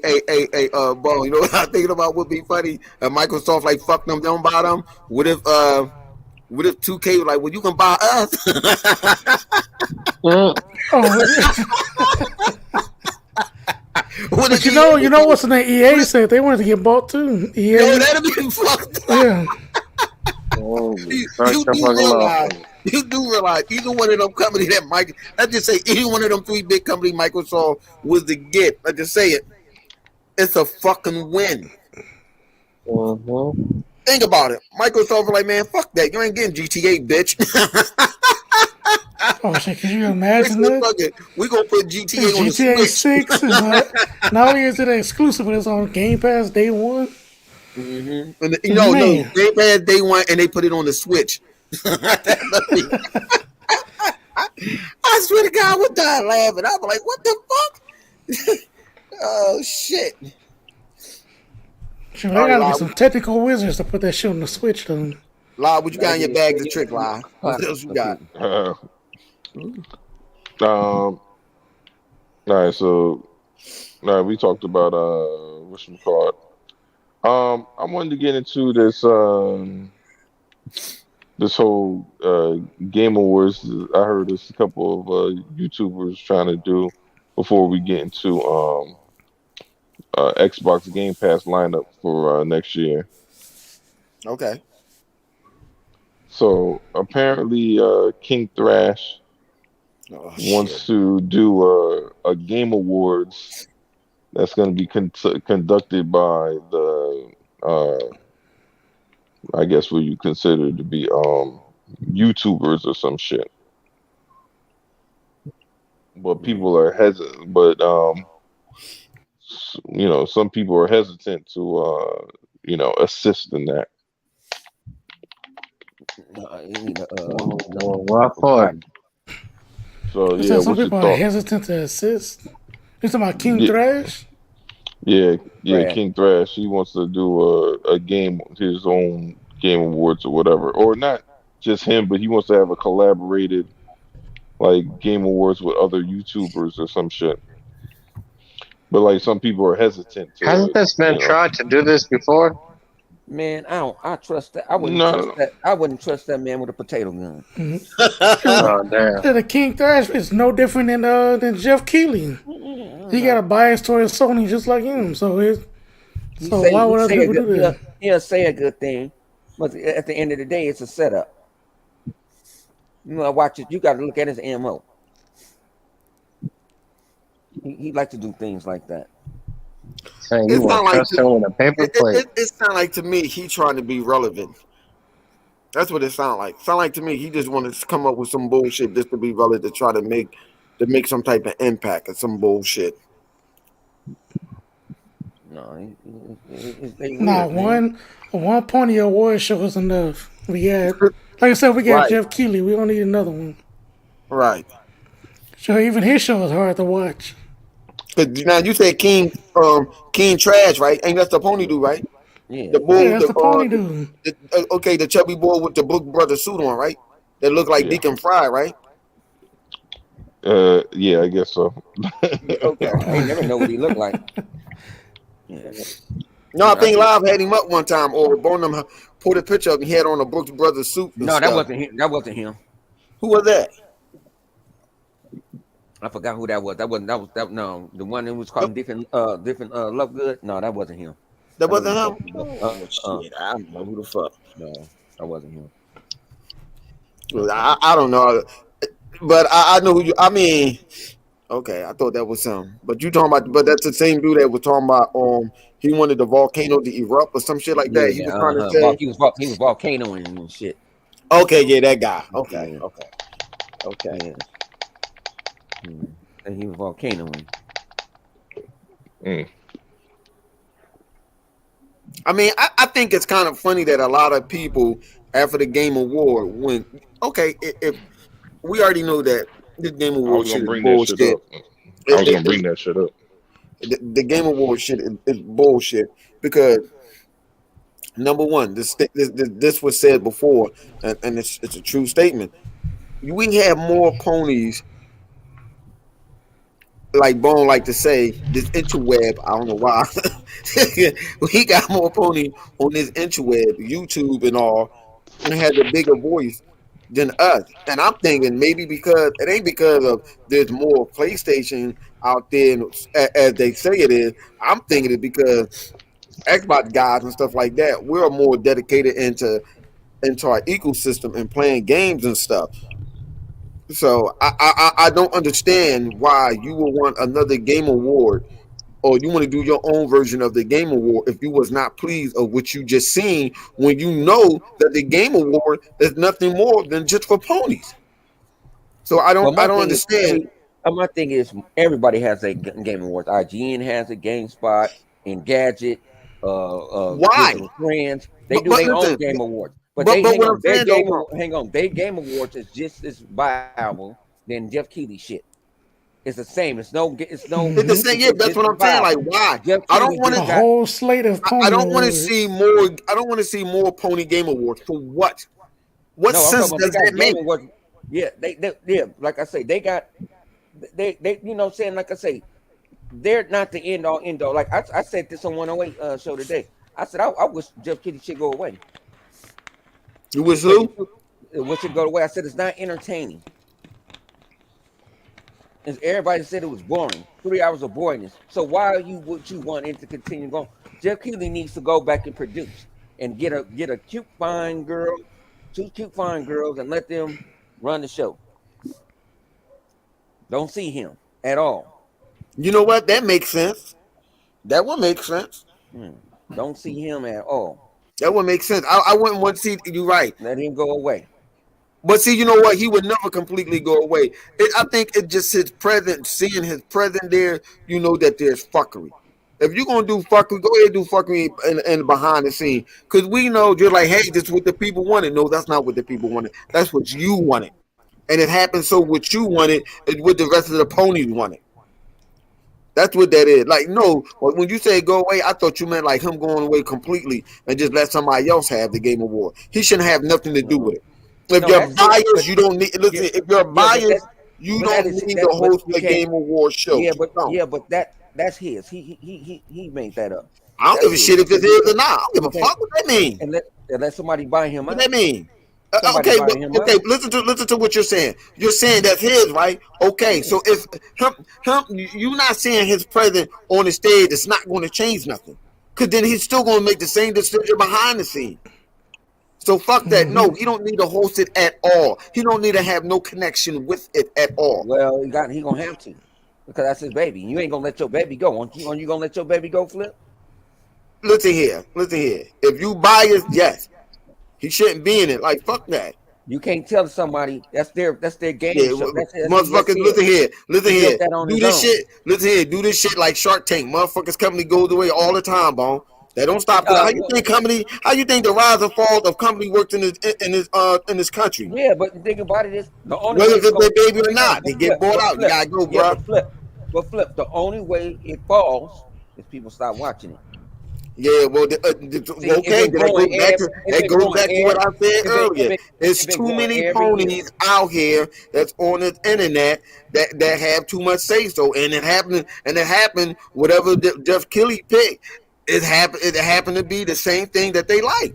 Bo, you know what I'm thinking about would be funny? Microsoft like fuck them, don't buy them. What if 2K was like, well, you can buy us?
But you know what's in the EA said they wanted to get bought too. EA.
Yo, that'd be fucked up.
Yeah.
You do realize either one of them companies that let's just say any one of them three big companies Microsoft was to get, let's just say it's a fucking win. Think about it. Microsoft was like, man, fuck that. You ain't getting GTA, bitch.
Oh shit, can you imagine that?
We gonna put GTA on the
GTA
Switch.
6 is not only is it exclusive, but it's on Game Pass day one.
Mm-hmm. And no, Game Pass day one, and they put it on the Switch. I swear to God, I would die laughing. I was like, what the fuck? Oh shit.
Sure, there gotta be some technical wizards to put that shit on the Switch though.
Lie, what you got in your bag to trick, Lie? What else you got?
All right, so we talked about whatchamacallit. I wanted to get into this this whole Game Awards. I heard there's a couple of YouTubers trying to do before we get into Xbox Game Pass lineup for next year.
Okay.
So apparently, King Thrash wants to do a Game Awards that's going to be conducted by the, I guess what you consider to be YouTubers or some shit. But people are hesitant. But some people are hesitant to assist in that.
What for?
So
yeah, some people are hesitant to assist. You talking about King Thrash?
Yeah, King Thrash. He wants to do a game, his own Game Awards or whatever, or not just him, but he wants to have a collaborated like Game Awards with other YouTubers or some shit. But like some people are hesitant.
Hasn't this been tried to do this before?
Man, I trust that. I wouldn't trust that man with a potato gun.
Mm-hmm.
Oh damn!
The King Thrash is no different than Jeff Keighley. He got a bias towards Sony just like him. So why would other people do that?
He'll say a good thing, but at the end of the day, it's a setup. Watch it. You got to look at his MO. He like to do things like that.
It's not like with a paper plate.
It sounds like to me he trying to be relevant. That's what it sounds like. Sound like to me he just wanted to come up with some bullshit just to be relevant, to try to make some type of impact or some bullshit.
No, they
Nah,
weird, man.
one Pony Award show is enough. We got, like I said, we got
Right,
Jeff Keighley. We don't need another one.
right.
So even his show is hard to watch.
'Cause now you said King Trash, right? Ain't that the pony dude, right?
Yeah,
The
Yeah,
bull,
that's the Pony dude.
okay, the chubby boy with the Brook Brothers suit on, right? That look like
Yeah.
Deacon Fry, right?
Yeah, I guess so.
Yeah, okay.
I ain't never know what he looked like. Yeah,
No, I
I
think
think
Live had him up one time, or Bonham pulled a picture of him. He had on a Brooks Brothers suit and
no, that
stuff.
wasn't him. That wasn't him.
Who was that?
I forgot who that was. That wasn't. That was that. No, the one that was calling different. Love good. No, that wasn't him.
That
I know
wasn't
you're
him.
talking about.
Oh shit! I don't know who the fuck.
No, that wasn't him.
I don't know, but I know who you. I mean, okay, I thought that was him. But you talking about? But that's the same dude that was talking about. He wanted the volcano to erupt or some shit like that. He was trying to say.
He was volcanoing and shit.
Okay, yeah, that guy. Okay,
Yeah.
okay.
Yeah. And he was volcanoing.
Mm.
I mean, I think it's kind of funny that a lot of people after the Game Award when if we already know that this Game
I
Award
was
shit
gonna
is
bring that shit
bullshit.
up. I was gonna bring that shit up.
The Game Award shit is bullshit because number one, this was said before, and it's a true statement. We have more ponies, like Bone like to say, this interweb. I don't know why. We got more pony on this interweb, YouTube and all, and had a bigger voice than us. And I'm thinking maybe because it ain't because of there's more PlayStation out there as they say it is. I'm thinking it because Xbox guys and stuff like that, we're more dedicated into our ecosystem and playing games and stuff. So I don't understand why you would want another Game Award or you want to do your own version of the Game Award if you was not pleased of what you just seen when you know that the Game Award is nothing more than just for ponies. So I don't understand.
My thing is everybody has a Game Awards. IGN has a GameSpot, Engadget,
Why?
Digital Friends. They
But-
do
but
their
listen,
own Game Awards. But
but
they
what
hang
I'm
on, their
saying,
game,
though,
hang on, their Game Awards is just as viable than Jeff Keighley shit. It's the same. It's no.
It's the same. Yeah, that's
it's
what I'm saying. Like,
viable.
why?
Jeff
I don't
Keighley
want
A
just
to.
got
whole slate of Pony
I don't want to
Awards.
see more. I don't want to see more Pony Game Awards. For what? What
no. I'm
sense
talking
does
about
that make?
Game Awards. Yeah, yeah. Like I say, they got they you know what I'm saying, like I say, they're not the end all end all. Like I said this on 108 show today. I said I wish Jeff Keighley should go away.
You wish who?
It should go away. I said it's not entertaining. And everybody said it was boring. 3 hours of boringness. So why would you want it to continue going? Jeff Keighley needs to go back and produce and get a cute fine girl, 2 cute fine girls, and let them run the show. Don't see him at all.
You know what? That makes sense. That would make sense.
Don't see him at all.
That would make sense. I wouldn't want to see. You're right.
Let him go away.
But see, you know what? He would never completely go away. I think it just his present, seeing his present there, you know that there's fuckery. If you're gonna do fuckery, go ahead and do fuckery in behind the scene. Because we know you're like, hey, this is what the people wanted. No, that's not what the people wanted. That's what you wanted. And it happened so what you wanted is what the rest of the ponies wanted. That's what that is. Like, no, when you say go away, I thought you meant like him going away completely and just let somebody else have the Game Award. He shouldn't have nothing to do with it. If you're biased, you don't need. Listen, if you're biased, you don't need to host the Game Award show.
Yeah, but that's his. He made that up.
I don't give a shit if it is or not. I don't give a fuck what that mean.
And let somebody buy him
What
out.
that mean?
Somebody buy him
Okay.
out.
Listen to what you're saying. You're saying that's his, right? Okay. So if you're not saying his presence on the stage, it's not going to change nothing. Because then he's still going to make the same decision behind the scene. So fuck that. No, he don't need to host it at all. He don't need to have no connection with it at all.
Well, he gonna have to, because that's his baby. You ain't gonna let your baby go. Aren't you gonna let your baby go, Flip?
Listen here. If you biased, yes, he shouldn't be in it. Like fuck that.
You can't tell somebody that's their game
Yeah,
show. That's
motherfuckers,
it.
listen here,
He built that on
do
his
this
own.
shit, listen here, do this shit like Shark Tank. Motherfuckers company goes away all the time, bone. They don't stop. How you think company? How you think the rise and fall of company works in this country?
Yeah, but the thing about it is the only
Whether
way
it's their baby or not, they get bought out. You gotta go, bro.
Flip. The only way it falls is people stop watching it.
Yeah, well, okay, that goes back to what I said earlier. There's too many ponies out here that's on the internet that have too much say so, and it happened. Whatever Jeff Kelly picked, it happened to be the same thing that they like.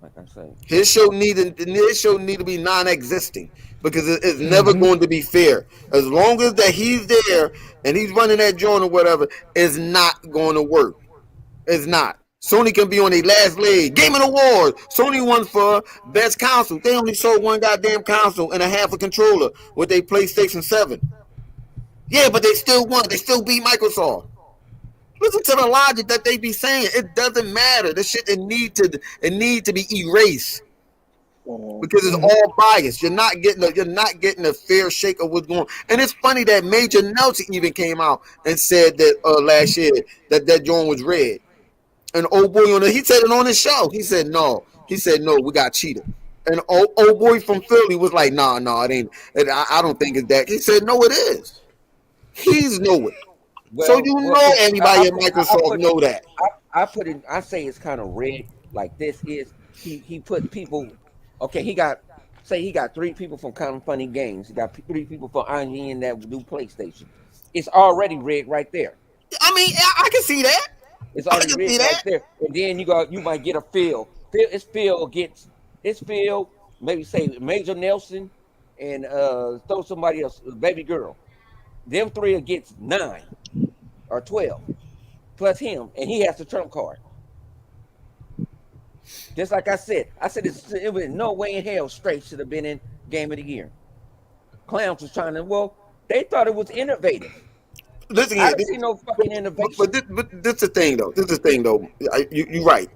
Like I say,
his show need to be non-existing because it's never going to be fair. As long as that he's there and he's running that joint or whatever, it's not going to work. It's not. Sony can be on their last leg. Gaming Awards. Sony won for best console. They only sold one goddamn console and a half a controller with their PlayStation 7. Yeah, but they still won. They still beat Microsoft. Listen to the logic that they be saying. It doesn't matter. This shit it need to be erased because it's all biased. You're not getting a fair shake of what's going on. And it's funny that Major Nelson even came out and said that last year that joint was red. And old boy he said it on his show. He said no. We got cheated. And old boy from Philly was like, nah, it ain't. I don't think it's that. He said no, it is. He's know it. Well, so everybody at Microsoft know that.
I say it's kind of rigged. Like this is he put people. Okay, he got 3 people from Kind of Funny Games. He got 3 people from IGN that do PlayStation. It's already rigged right there.
I mean, I can see that.
It's already rigged right there. And then you might get a Phil. It's Phil. Maybe say Major Nelson and throw somebody else, Baby Girl. Them 3 gets 9 or 12 plus him, and he has the trump card. Just like I said it was no way in hell Straight should have been in Game of the Year. Clowns was trying to. They thought it was innovative.
Listen,
I didn't see no fucking innovation.
But this is the thing, though. You're right.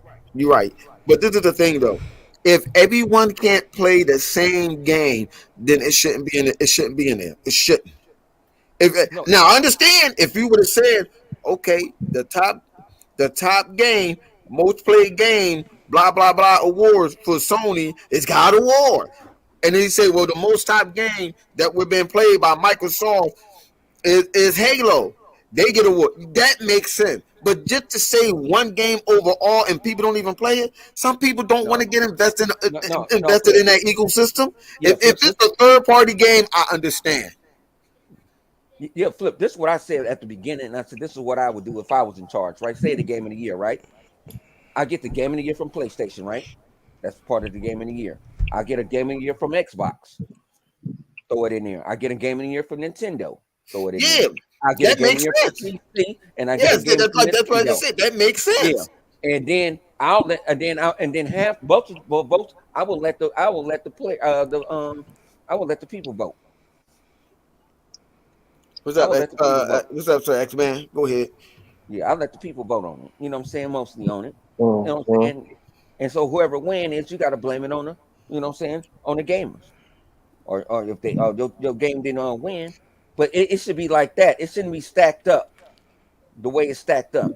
But this is the thing, though. If everyone can't play the same game, then it shouldn't be in it. It shouldn't be in there. It shouldn't. Now I understand if you would have said, okay, the top game, most played game, blah blah blah awards for Sony is God of War, and then he said, well, the most top game that we've been played by Microsoft is Halo. They get award. That makes sense. But just to say one game overall and people don't even play it, some people don't want to get invested in that ecosystem. If it's a third party game, I understand.
Yeah, Flip, this is what I said at the beginning, and I said this is what I would do if I was in charge, right? Say the Game of the Year, right? I get the Game of the Year from PlayStation, right? That's part of the Game of the Year. I get a Game of the Year from Xbox. Throw it in there. I get a Game of the Year from Nintendo. Throw it in there. I get a Game of the Year from PC, and I get a Game
that's what I said. That makes sense.
Yeah. And then I will let the people vote.
What's up, Sir X-Man? Go ahead.
Yeah, I'll let the people vote on it. You know what I'm saying? Mostly on it. You know what I'm saying? And so whoever wins, you got to blame it on the, you know what I'm saying, on the gamers. Or if they your game didn't win. But it should be like that. It shouldn't be stacked up the way it's stacked up.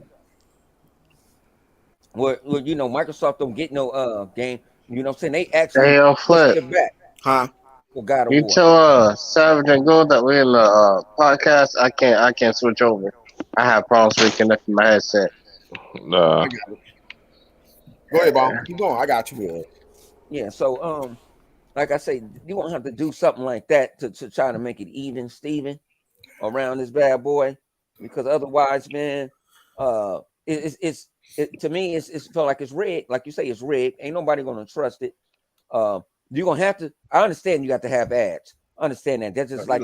Where Microsoft don't get no game. You know what I'm saying? They actually
Flip.
It back.
Huh?
For God of
You
War.
tell Savage and Gold that we're in the podcast. I can't switch over. I have problems reconnecting my headset.
Nah.
Go ahead, Bob. Keep going. I got you.
Yeah. So like I say, you won't have to do something like that to try to make it even, Steven, around this bad boy, because otherwise, man, to me, it's felt like it's rigged. Like you say, it's rigged. Ain't nobody gonna trust it. You're gonna have to. I understand you got to have ads. I understand that. That's just like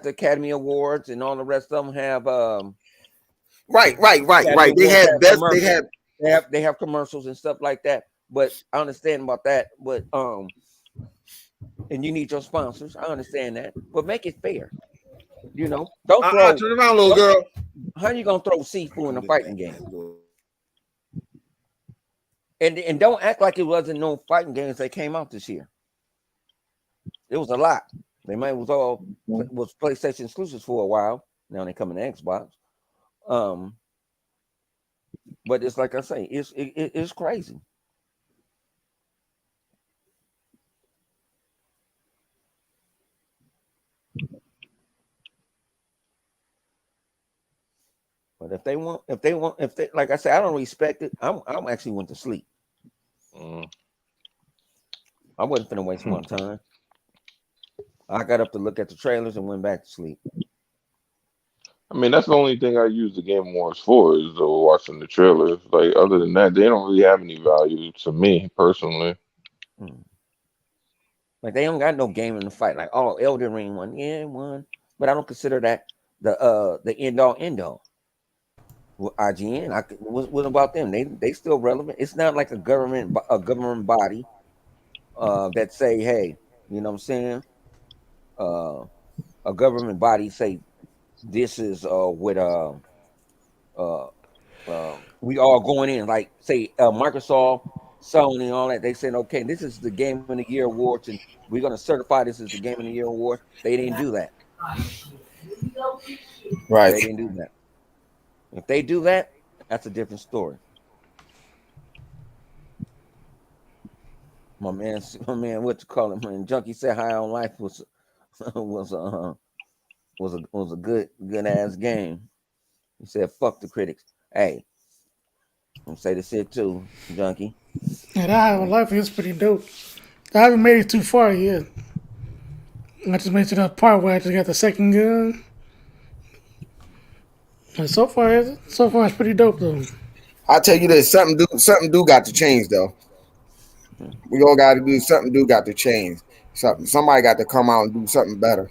the Academy Awards and all the rest of them have.
Right.
They have commercials and stuff like that. But I understand about that. But and you need your sponsors. I understand that. But make it fair. Don't throw.
Turn around, little girl.
How you gonna throw Sifu in a fighting game? And don't act like it wasn't no fighting games that came out this year. It was a lot. They might was PlayStation exclusives for a while. Now they coming to Xbox. But it's like I say, it's crazy. But if they like I said, I don't respect it. I'm actually went to sleep. I wasn't finna waste my time. I got up to look at the trailers and went back to sleep.
I mean, that's the only thing I use the Game Awards for is watching the trailers. Like, other than that, they don't really have any value to me personally.
Like, they don't got no game in the fight. Like, oh, Elden Ring won, yeah, it won, but I don't consider that the end all. Well, IGN, what about them? They still relevant. It's not like a government body that say, hey, you know what I'm saying? A government body say this is what we all going in, like say Microsoft, Sony, all that. They said, okay, this is the Game of the Year awards, and we're gonna certify this as the Game of the Year award. They didn't do that.
Right.
They didn't do that. If they do that, that's a different story. My man, what you call it, man? Junkie said High on Life was a good ass game. He said, fuck the critics. Hey, I'm gonna say this here too, Junkie.
Yeah, that High on Life is pretty dope. I haven't made it too far yet. I just made it to that part where I just got the second gun. And so far it's pretty dope though.
I tell you this, something do got to change though. We all got to do something. Do got to change. Somebody got to come out and do something better.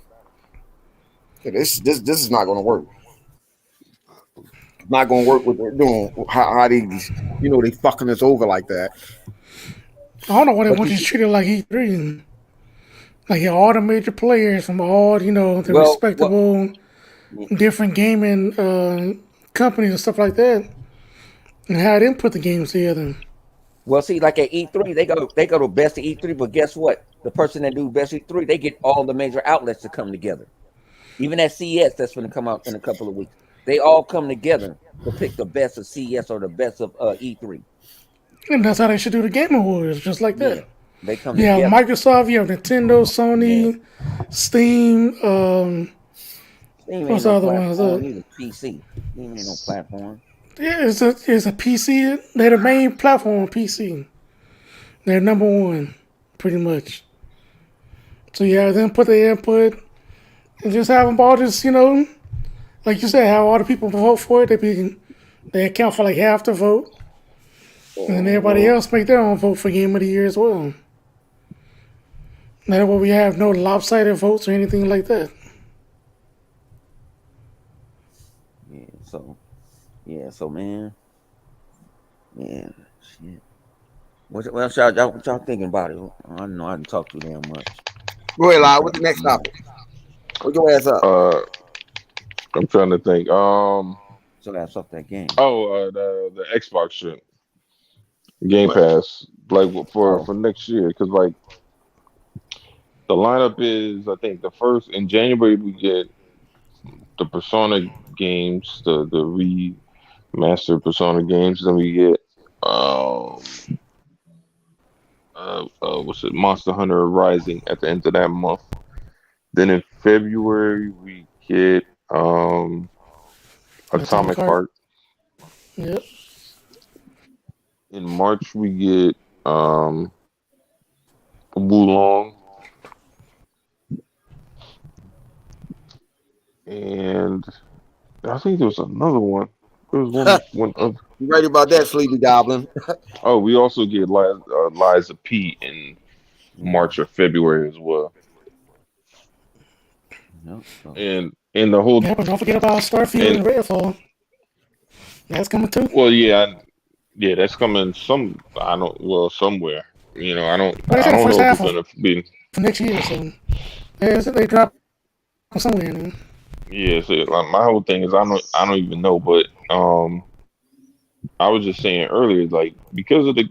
This is not going to work. It's not going to work what they're doing. How these, they fucking us over like that.
I don't know why they want you to treat it like E3. Like all the major players from all the respectable different gaming companies and stuff like that, and how them put the games together.
Well, see, like at E3, they go to best of E3, but guess what? The person that do best of E3, they get all the major outlets to come together. Even at CES, that's going to come out in a couple of weeks. They all come together to pick the best of CES or the best of E3.
And that's how they should do the Game Awards, just like that.
Yeah, they come
together.
You
have Microsoft, you have Nintendo, Sony, Steam.
Steam what's the other ones? PC. Steam ain't no platform.
Yeah, it's a PC. They're the main platform on PC. They're number one, pretty much. So you have them put their input and just have them all just, like you said, have all the people vote for it. They account for like half the vote. And then everybody else make their own vote for Game of the Year as well. That way we have no lopsided votes or anything like that.
So man, shit. What y'all thinking about it? I don't know. I didn't talk too damn much.
Go ahead, Lyle. What's the next topic? Put your ass up.
I'm trying to think.
So that's off that game.
The Xbox shit. Game Pass, like for next year, because like the lineup is, I think the in January we get the Persona games, the remastered Persona games. Then we get Monster Hunter Rising at the end of that month. Then in February we get Atomic Heart.
Yep.
In March we get Wulong. And I think there was another one. There was one
You right about that, Sleepy Goblin?
Oh, we also get Liza P in March or February as well.
No.
And the whole
don't forget about Starfield and Redfall. That's coming too.
Well, yeah, that's coming somewhere. I don't know if it's gonna be
for next year. So they drop somewhere. Man.
Yeah, so like, my whole thing is I don't even know, but I was just saying earlier, like because of the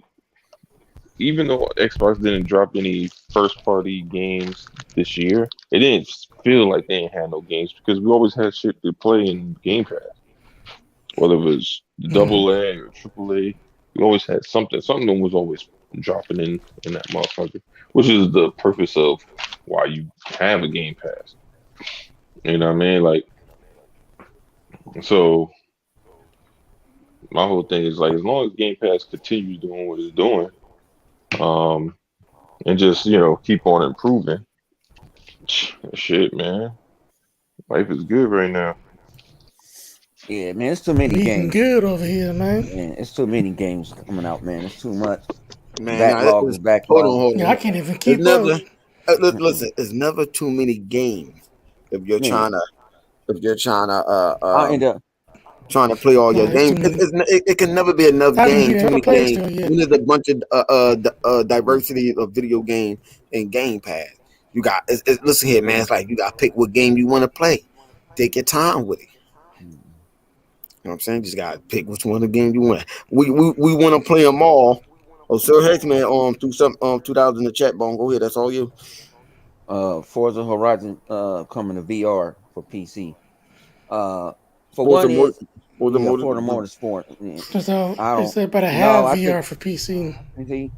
even though Xbox didn't drop any first party games this year, it didn't feel like they didn't have no games because we always had shit to play in Game Pass. Whether it was double A or triple A, we always had something. Something was always dropping in that motherfucker, which is the purpose of why you have a Game Pass. You know what I mean? Like, so my whole thing is like, as long as Game Pass continues doing what it's doing, and just keep on improving, shit, man, life is good right now.
Yeah, man, it's too many
Eating
games.
good over here, man.
Man, it's too many games coming out, man. It's too much.
Man,
Backlog is backlog.
hold on.
Yeah, I can't even
It's
keep
never.
up.
Listen, it's never too many games if you're
Man.
trying to
I end up.
trying to play all your
Nah,
games.
it's too many.
It can never be enough
I haven't
games. Too
even
many
played
games.
still yet.
When there's a bunch of diversity of video game and Game Pass, you got. Listen here, man. It's like you got to pick what game you want to play. Take your time with it. You know what I'm saying? Just gotta pick which one of the games you want. We want to play them all. Oh, Sir Hexman, through some 2000 in the chat, Bone. Go ahead. That's all you.
Forza Horizon coming to VR for PC. For
Forza
one is
Forza
Motorsport. Yeah.
So
I don't-
they said better
no,
have
I
VR for PC.
See?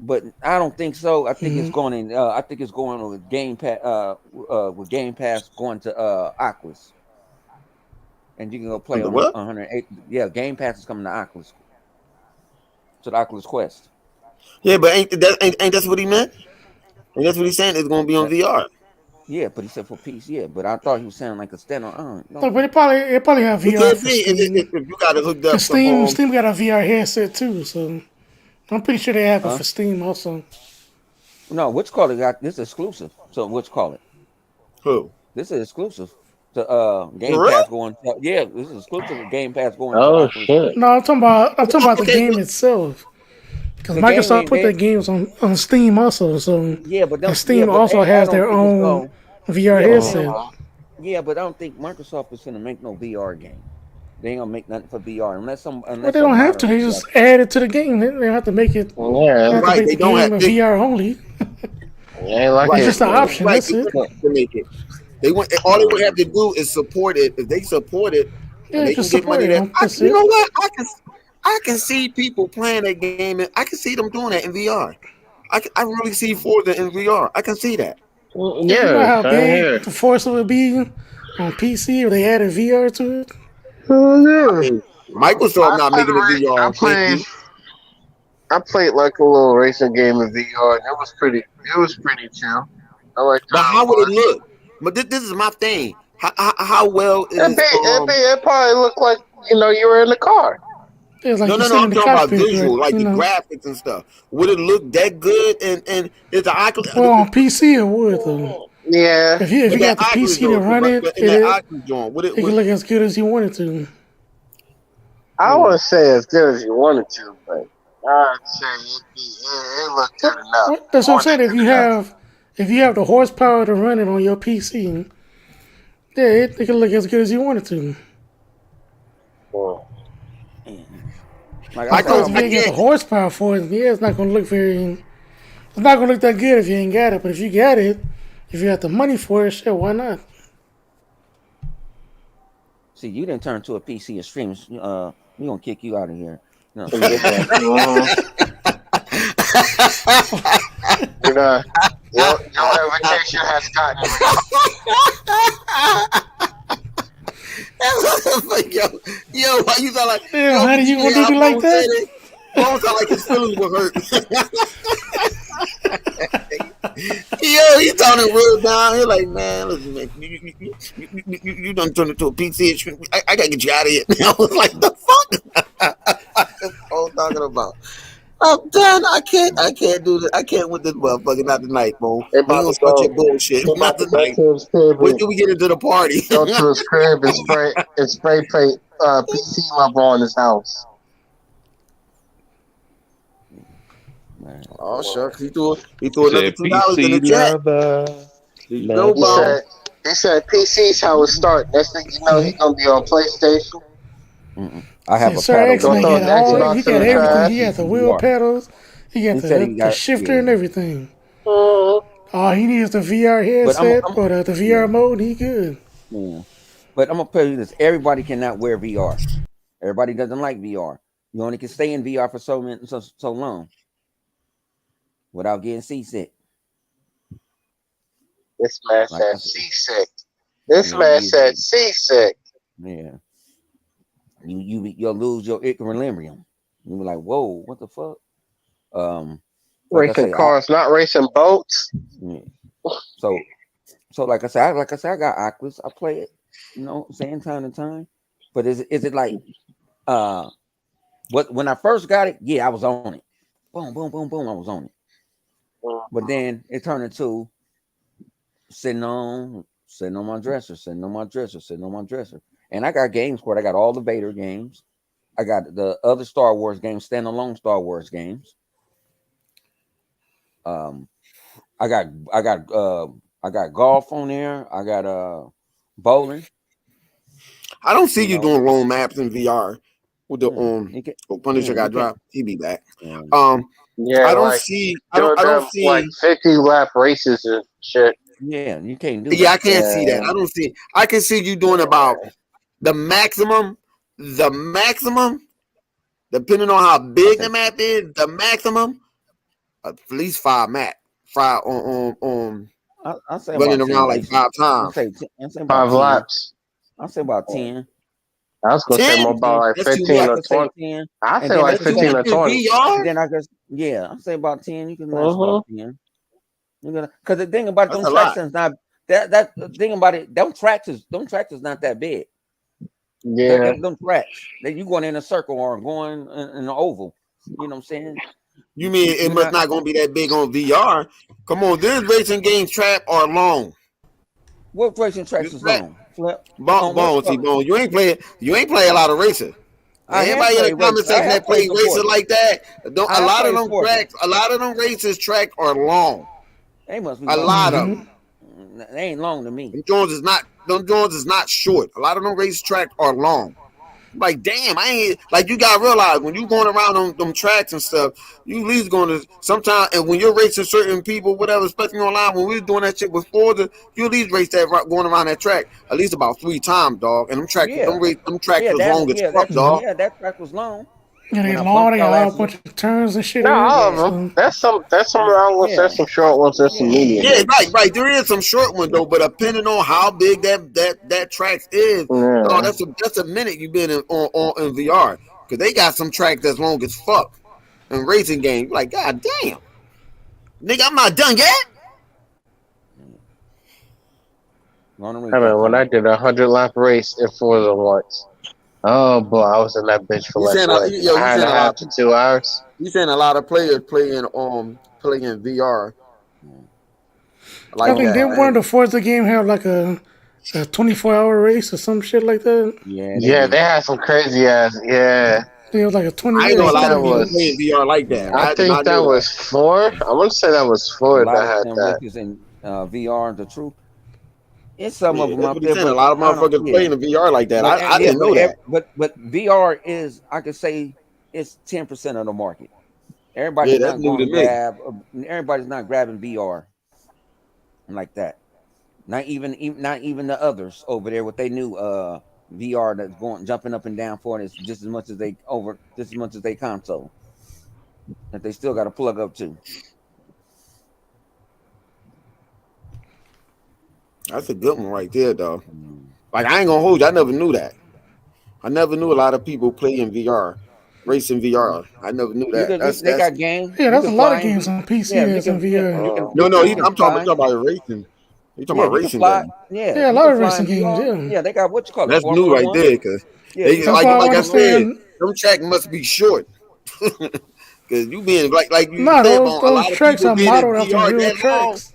But I don't think so. I think
Mm-hmm.
it's going in. I think it's going with Game Pass. With Game Pass going to Oculus, and you can go play
The
on
what?
108. Yeah, Game Pass is coming to Oculus, to the Oculus Quest.
Yeah, but ain't that what he meant? And that's what he's saying. It's going to be on VR.
Yeah, but he said for PC. Yeah, but I thought he was saying like a standalone.
No, but it probably have
It
VR
could
for
be
Steam.
if you got it hooked up.
Cause Steam got a VR headset too, so I'm pretty sure they have it
Huh?
for Steam also.
No, which call it got this exclusive. So which call it?
Who?
This is exclusive to Game
For real?
Pass going. Yeah, this is exclusive to Game Pass going.
Oh
to Oculus.
shit!
No, I'm talking about the
Okay,
game
but-
itself. Because
The game
Microsoft
ain't
put their
dead.
games on Steam also, so
Yeah, but
and Steam
yeah, but
also
I
has
don't
their
think it's
own
gonna-
VR
Yeah,
headset.
Yeah, but I don't think Microsoft is gonna make no VR game. They ain't gonna make nothing for VR unless
But they don't have to. They just
modern-
add it to the game. They don't have to make it. They
Yeah,
have to
Right,
make
they
the
don't
game
have-
a
they-
VR only.
ain't like
Right.
It's
it.
just an option.
Right,
That's
they
it.
want to make it. They want all they would have to do is support it. If they support it,
Yeah,
and they can
just
get
support
money
it.
there.
That's
You
it.
know what? I can see people playing that game, and I can see them doing that in VR. I really see Forza in VR. I can see that.
You know
Yeah,
how
same
big
here.
the Forza would be on PC if they added VR to it.
Microsoft not making a VR.
I played like a little racing game in VR, and it was pretty chill. I like.
But how would it look? But this is my thing. How well is
It probably looked like you were in the car.
It's like
no,
you
no,
sit
no.
in
I'm
the
talking about
cockpit,
visual,
but,
like
you
the
know.
graphics and stuff. Would it look that good? And is the Oculus?
Well, on PC it would though.
Yeah,
If you got the PC to run it,
in that
it
Oculus joint, would
can look as good as you want it to.
I wouldn't say as good as you wanted to, but I'd say it looked good enough.
Well, that's what I'm saying.
More
If
than
you
enough.
have the horsepower to run it on your PC, yeah, it can look as good as you want it to.
Like
I
I
Because
don't-
if you ain't got the horsepower for it, yeah, it's not gonna look that good if you ain't got it. But if you got it, if you got the money for it, shit, why not?
see, you didn't turn to a PC and stream. We gonna kick you out of here. No.
Your invitation has gotten
yo, why you sound like?
Damn, how do you gonna do me like that?
Don't sound like his feelings were hurt. Yo, he talking real down. He's like, man, listen, man, you done turned into a PC. I gotta get you out of here. I was like, the fuck? That's all I'm talking about. I'm done. I can't do this. I can't with this motherfucker. Not tonight, bro.
They
We
about
gonna
to
start
go.
your bullshit.
Go
Not
to
tonight.
his crib
Wait
and
till we get into the party.
go to his crib and spray paint PC lover on his house.
Oh shucks, he threw another
Said
$2 in the
PC
chat.
lover.
There you go,
He
bro.
said PC's how it start. Next thing you know, he's gonna be on PlayStation.
I have a
Sir
paddle.
X-Men
Throw
had
the
all
Xbox
he
in
got
the
everything.
trash.
He had the wheel pedals, He got
He said he
the
got
shifter and everything.
Mhm.
All he needs the VR
But
headset
I'm
or the VR mode. He good.
yeah. But I'm gonna tell you this: everybody cannot wear VR. Everybody doesn't like VR. You only can stay in VR for so long without getting seasick.
This man
Like I
said
said,
seasick. This
yeah,
man said seasick.
yeah. You'll lose your equilibrium. You be like, whoa, what the fuck? Like I
Racing
say,
cars, not racing boats.
yeah. So like I said, I got Oculus. I play it, saying time to time. But is it like what when I first got it? Yeah, I was on it. Boom, boom, boom, boom. I was on it. But then it turned into sitting on my dresser, sitting on my dresser. And I got games for it. I got all the Vader games. I got the other Star Wars games, standalone Star Wars games. I got golf on there. I got bowling.
I don't see
You
you
know,
doing long maps in VR with the
you can,
Punisher got
you can,
dropped. He be back.
yeah.
Yeah,
I don't
like
see.
doing
I don't
them like
see.
50-lap races and shit.
Yeah, you can't do
Yeah, I
that.
can't see that. I don't see. I can see you doing about the maximum, depending on how big the map is, the maximum, at least 5 on
I'll say
running
about 10
around like
races.
5
I'll
times.
say about
5
10.
laps.
I'll say about 10.
I was gonna say
10?
more about like
That's too
15
much.
I
or
could say
20.
10.
I
And
say
then
like
that's too
15
much.
or
In
20.
VR?
Then I guess, yeah, I'll say about 10. You can last
Mhm.
about 10. Because the thing about
That's
them
a
tracks
lot.
is not that the thing about it, them tracks is not that big.
Yeah.
Them tracks that you going in a circle or going in an oval. You know what I'm saying?
You mean it
You're
must
not
not gonna be that big on VR? Come on, this racing games track are long.
what racing
This
tracks is
track,
long? Flip on what?
Bone, see, Bone. You ain't play a lot of racing.
I have
Everybody in the
played race.
comment
I
section
have
that
played
play
the
racing
Forza.
like that, don't
I have played Forza.
a lot of them races track are long.
They must be
A
long to
lot of
you.
them.
They ain't long to me.
Them Jones is not short. A lot of them race track are long. Like, damn, I ain't like you gotta realize when you going around on them tracks and stuff, you at least going to sometimes and when you're racing certain people, whatever, especially online, when we was doing that shit with Forza, you at least race that going around that track at least about 3 times, dog. And them tracks,
Yeah,
them tracks was long as fuck, dog.
that track was long.
Yeah, they
When I
long.
bumped
They
y'all
got a
asses,
bunch of turns and shit
No,
in
all
it.
of
yeah,
them.
So
That's some long ones.
yeah,
There's some short ones. There's some
yeah,
medium
Yeah,
ones.
right. There is some short one though, but depending on how big that tracks is, dog,
Yeah.
that's a minute you been in VR because they got some tracks that's long as fuck in racing games. Like, god damn, nigga, I'm not done yet.
on the
I mean, when
replay.
I did a 100-lap race in Forza once, oh boy, I was in that bitch for
You
like
saying
what,
yo,
an hour and a half to 2 hours.
you saying a lot of players playing VR
I
like
think
that.
they one of the Forza game have like a 24-hour race or some shit like that.
Yeah, they
Yeah,
do.
they had some crazy ass. Yeah,
It was like a 20
I
I
ain't know a
think
lot
that
of
something.
people
Like
playing
was.
VR like that.
Yeah,
I
I did
think
not
that
know that.
was 4. I want to say that was
a
4
lot
that
of
had
sim
that.
races in VR. The truth, it's some of
Yeah,
them
that's
out
what he's
there,
saying. A
but
lot of
I don't.
motherfuckers
Yeah,
playing the VR like that.
but
I
yeah,
didn't know that.
but VR is I could say it's 10% of the market.
Yeah,
Everybody's
that's
not
new
going
to
to
me.
grab. Everybody's not grabbing VR like that. Not even the others over there with they new VR that's going jumping up and down for it is just as much as they console that they still got to plug up to.
That's a good one right there, though.
Mm.
Like I ain't gonna hold you. I never knew that. I never knew a lot of people play in VR, racing VR. I never knew that.
They
That's
got games.
yeah,
You
there's
can
a lot of
fly in
games
V.
on PC
Yeah, you
that's in
can. Yeah,
VR.
no.
you can
I'm talking
fly.
about racing. You talking
Yeah,
about
you can
racing
fly.
game?
Yeah,
Yeah, a
you
lot
can
of
fly
racing
in
games.
VR.
Yeah,
Yeah, they got what you call it,
That's new
Formula
right
One.
there, cause
Yeah, you
they
can
that's
like
why
fly
I
like
want
I
to stay
said,
in.
them track must be short. Cause you being like you
No,
said,
those
a
those
lot of
tracks
people
are
being in
modeled after
VR
real
that long.
tracks.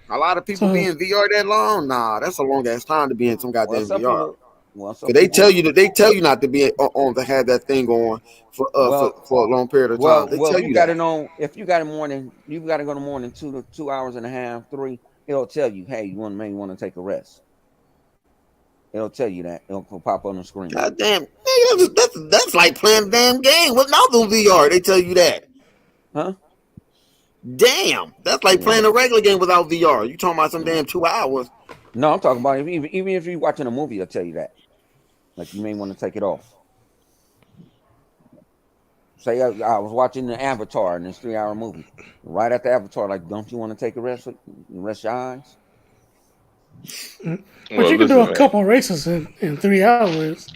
A lot of people
So
being VR that long. Nah, that's a long ass time to be in some
well,
goddamn
some
VR.
people. Well, some
Cause they tell
people.
you that they tell you not to be on to have that thing on
Well,
for a long period of time. They
If
tell
you
you
got
that.
it on, if you got it morning, you got to go to morning 2 hours and a half, 3. It'll tell you, hey, maybe want to take a rest. It'll tell you that. It'll pop on the screen.
God damn, nigga, that's like playing a damn game without the VR. They tell you that.
Huh?
Damn, that's like playing a regular game without VR. You talking about some damn 2 hours?
No, I'm talking about even if you're watching a movie, I'll tell you that. Like you may want to take it off. Say I was watching the Avatar in this 3-hour movie. Right after Avatar, like, don't you want to take a rest your eyes?
But you can do a couple races in 3 hours.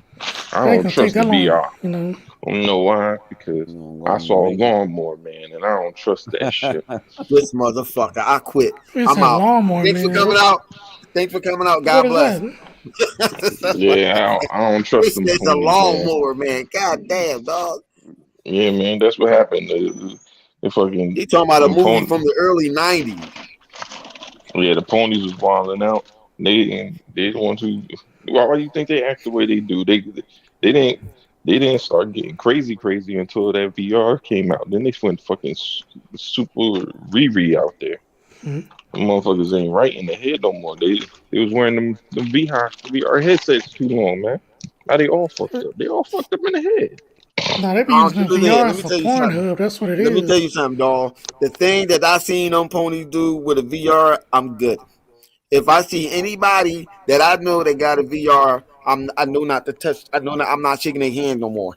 I don't trust the VR.
You know.
I don't know why, because I saw Lawnmower Man, and I don't trust that shit.
This motherfucker, I quit.
It's
I'm
a
out.
Lawnmower
Thanks for
Man.
coming out. Thanks for coming out. God bless.
Yeah, I don't trust them.
It's a Lawnmower Man. God damn, dog.
Yeah, man, that's what happened. The fucking.
He talking about a movie from the early '90s.
Yeah, the ponies was wilding out. They didn't want to. Why do you think they act the way they do? They didn't start getting crazy until that VR came out. Then they went fucking super Riri out there. Mm-hmm. The motherfuckers ain't right in the head no more. They was wearing them VR headsets too long, man. Now they all fucked up. They all fucked up in the head.
Nah, they be using VR for Pornhub. That's what it is.
Let me tell you something, dog. The thing that I seen them ponies do with a VR, I'm good. If I see anybody that I know that got a VR, I know not to touch. I know I'm not shaking their hand no more.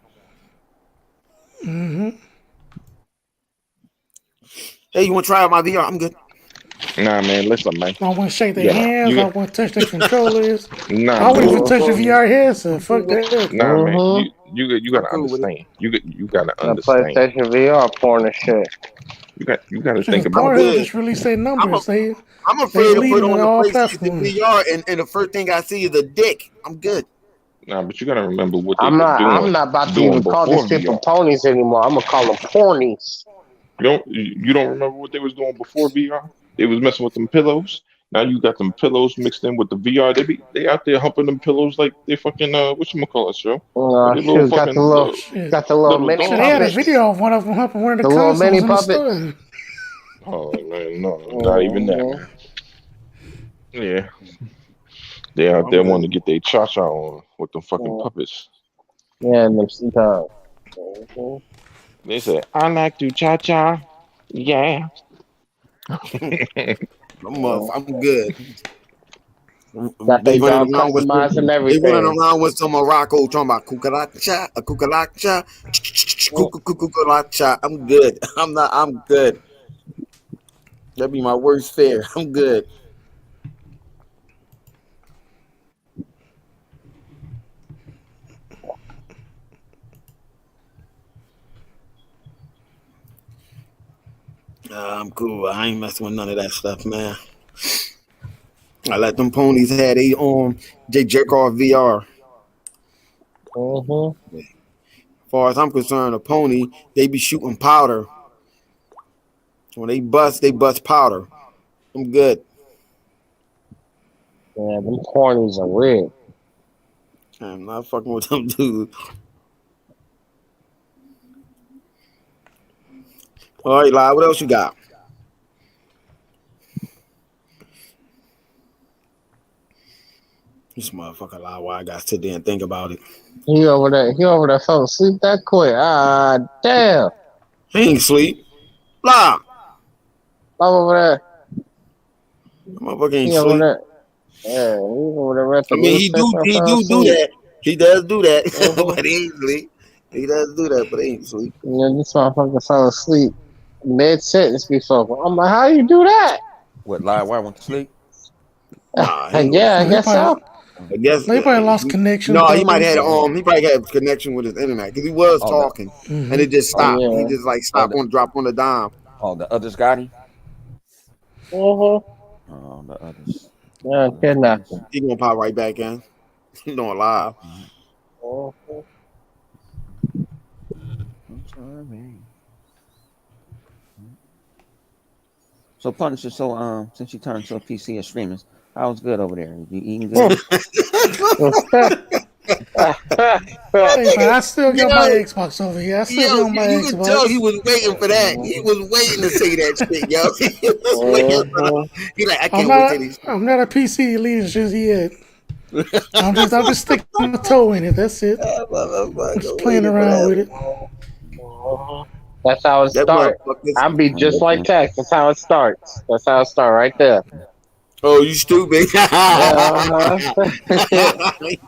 Mm-hmm.
Hey, you want to try out my VR? I'm good.
Nah, man, listen, man.
I want to shake their hands. I want to touch their controllers.
Nah,
I wouldn't even touch the VR headset. Fuck that.
Nah, man. You gotta understand. You gotta understand.
PlayStation VR porn and shit.
You gotta think about
it. Just release their numbers.
I'm afraid to put on the PlayStation VR, and the first thing I see is a dick. I'm good.
Nah, but you gotta remember what
I'm not about to even call these people ponies anymore. I'm gonna call them pornies.
You don't remember what they was doing before VR? They was messing with them pillows. Now you got them pillows mixed in with the VR. They out there humping them pillows like they fucking whatchamacallit, show.
Got the little mini.
They had a video of one of them humping one of the
little mini puppet.
Oh man, no, not even that. Man. Yeah, they out there wanting to get their cha-cha on with them fucking puppets.
Yeah, and them sometimes.
They said, "I like to cha-cha." Yeah.
I'm good.
They running
around with some Morocco talking about cucaracha, a cucaracha, cucaracha. I'm good. I'm good. That'd be my worst fear. I'm good. I'm cool. I ain't messing with none of that stuff, man. I let them ponies have they J jerk off VR. As far as I'm concerned, a pony, they be shooting powder. When they bust powder. I'm good.
Yeah, them ponies are weird.
I'm not fucking with them dudes. All right, Lyle, what else you got? This motherfucker Lyle, why I got to sit there and think about it.
He over there fell asleep that quick. Ah, damn.
He ain't sleep. Lyle.
I'm over there.
Motherfucker ain't sleep.
Yeah, he over there.
I mean, he do that. He does do that, but he ain't sleep. He does do that, but he ain't sleep.
Yeah, this motherfucker fell asleep mid-sentence before. I'm like, how you do that?
What, Lyle? Why I went to sleep?
I guess so.
I guess
they probably lost connection.
No, he might have he probably had connection with his internet because he was talking and it just stopped. Yeah. He just like stopped drop on the dime.
Oh, the others got him. Oh, the others.
Yeah, kidnapping.
He gonna pop right back in. He's doing live.
So Punisher, since you turned to a PC and streaming, I was good over there. You eating good?
Hey, I still got my Xbox over here. I still got my Xbox.
You can tell he was waiting for that. He was waiting to say that shit, yo. He was waiting for He like, I can't wait till these.
I'm not a PC elite just yet. I'm just sticking my toe in it. That's it. I'm just playing around with it.
That's how it
That
starts.
motherfucker.
I'll be just like Tax. That's how it starts. That's how it starts right there.
Oh, you stupid.
Uh-huh.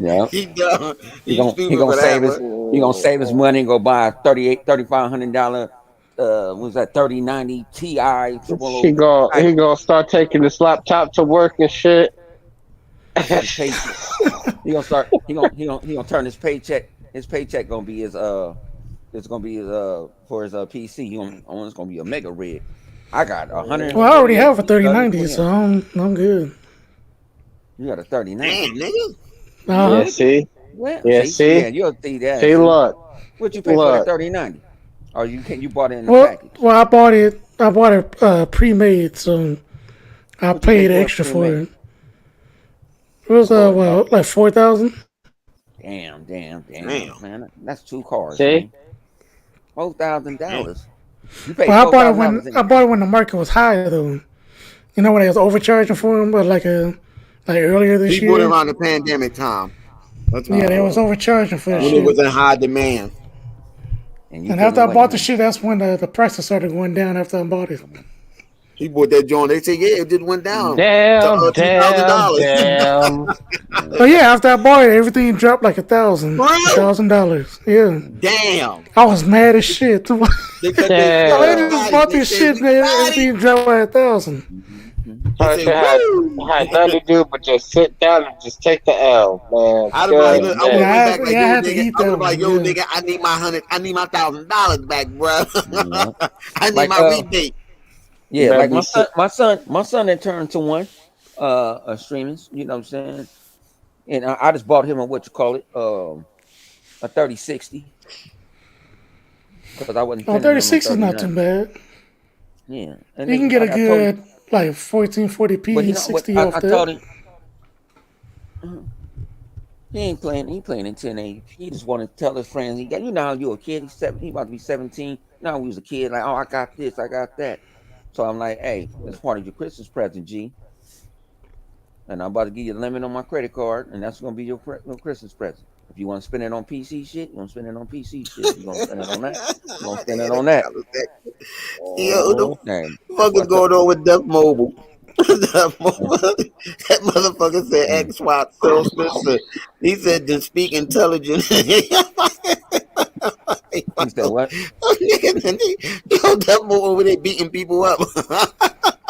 Yeah.
He dumb.
He
You
gonna
stupid
he gonna
for that
save his
one.
he gonna save his money and go buy a $3,500 what was that 3090 Ti triple
he
O
gonna start taking this laptop to work and shit.
his paycheck. He gonna turn his paycheck gonna be his it's gonna be his for his PC. It's gonna be a mega rig. I got 100.
Well, I already have a 3090, so I'm good.
You got a 3090.
Damn, nigga.
Uh-huh.
Yeah, see?
Well,
Yeah, see?
Yeah, you'll see that.
See, look.
What you pay for that
Look.
3090? Or you bought it in the
Well,
package?
well, I bought it pre-made, so I
What you pay
paid
for it
extra for
pre-made?
it. It was like 4,000.
Damn,
Damn.
man. That's 2 cars.
See?
$4,000. You paid
Well, I bought
$4,000.
it when the market was higher, though. You know when they was overcharging for them, but like earlier this
He bought it
year.
around the pandemic time. That's
Yeah, they was overcharging for that
when it
shit.
was in high demand.
And
And after I bought the shit, that's when the prices started going down after I bought it.
He bought that joint. They said, yeah, it just went down.
Damn,
$2,000.
damn.
But yeah, after I bought it, everything dropped like $1,000. Yeah,
Damn.
I was mad as shit.
They cut
Damn.
I just bought this shit, man. Everything dropped by 1,000.
They said,
had
woo.
nothing to do but just sit down and just take the L, man.
I'd have like,
Good
look, I would
day.
Yeah,
back like,
I
yo,
had to
nigga.
eat
I was
that
like,
one,
yo,
yeah.
nigga, I need my $1,000 back, bro. I need
Like,
my rebate.
Yeah,
Better
like
be
my son that turned to one streaming, you know what I'm saying? And I just bought him a a 3060. Because I wasn't
Oh,
spending on
36 is not
39.
too bad.
Yeah. And
You can
then,
get a
like I told him-
good like 1440p,
but you know what
60
I
off
told
that.
him he ain't playing in 1080. He just wanted to tell his friends he got how you a kid, he about to be 17. Now he was a kid, like, oh, I got this, I got that. So I'm like, hey, that's part of your Christmas present, G. And I'm about to give you a limit on my credit card, and that's gonna be your Christmas present. If you want to spend it on PC shit, you want to spend it on PC shit. You gonna spend it on that? You gonna spend it on that?
Yo, the
Hey,
fuck is going on with Def Mobile? Def Mobile. That motherfucker said X Y Phil Smith said, he said to speak intelligent.
he said what?
Yo, Def Mobile over there beating people up.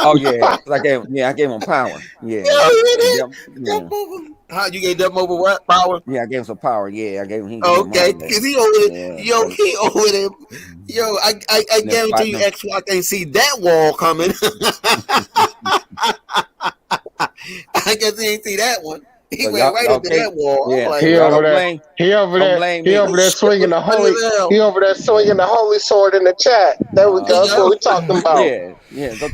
Oh yeah, 'cause I gave him power. Yeah,
Yo, really?
yeah,
Def Mobile. How you gave Def Mobile what power?
yeah, I gave him some power. Yeah, I gave him.
Okay, because he over there,
Yeah.
he over there. Yo, I guarantee you, X Y ain't see that wall coming. I guess he ain't see that one. He
So
went right into
okay,
that wall.
yeah.
I'm like,
He
Y'all
over
don't
there.
blame.
He over
Don't
there.
blame
He
me.
over there swinging the
Funny
holy.
as hell.
He over there swinging the holy sword in the chat. There we go. That's what we talking about.
Yeah.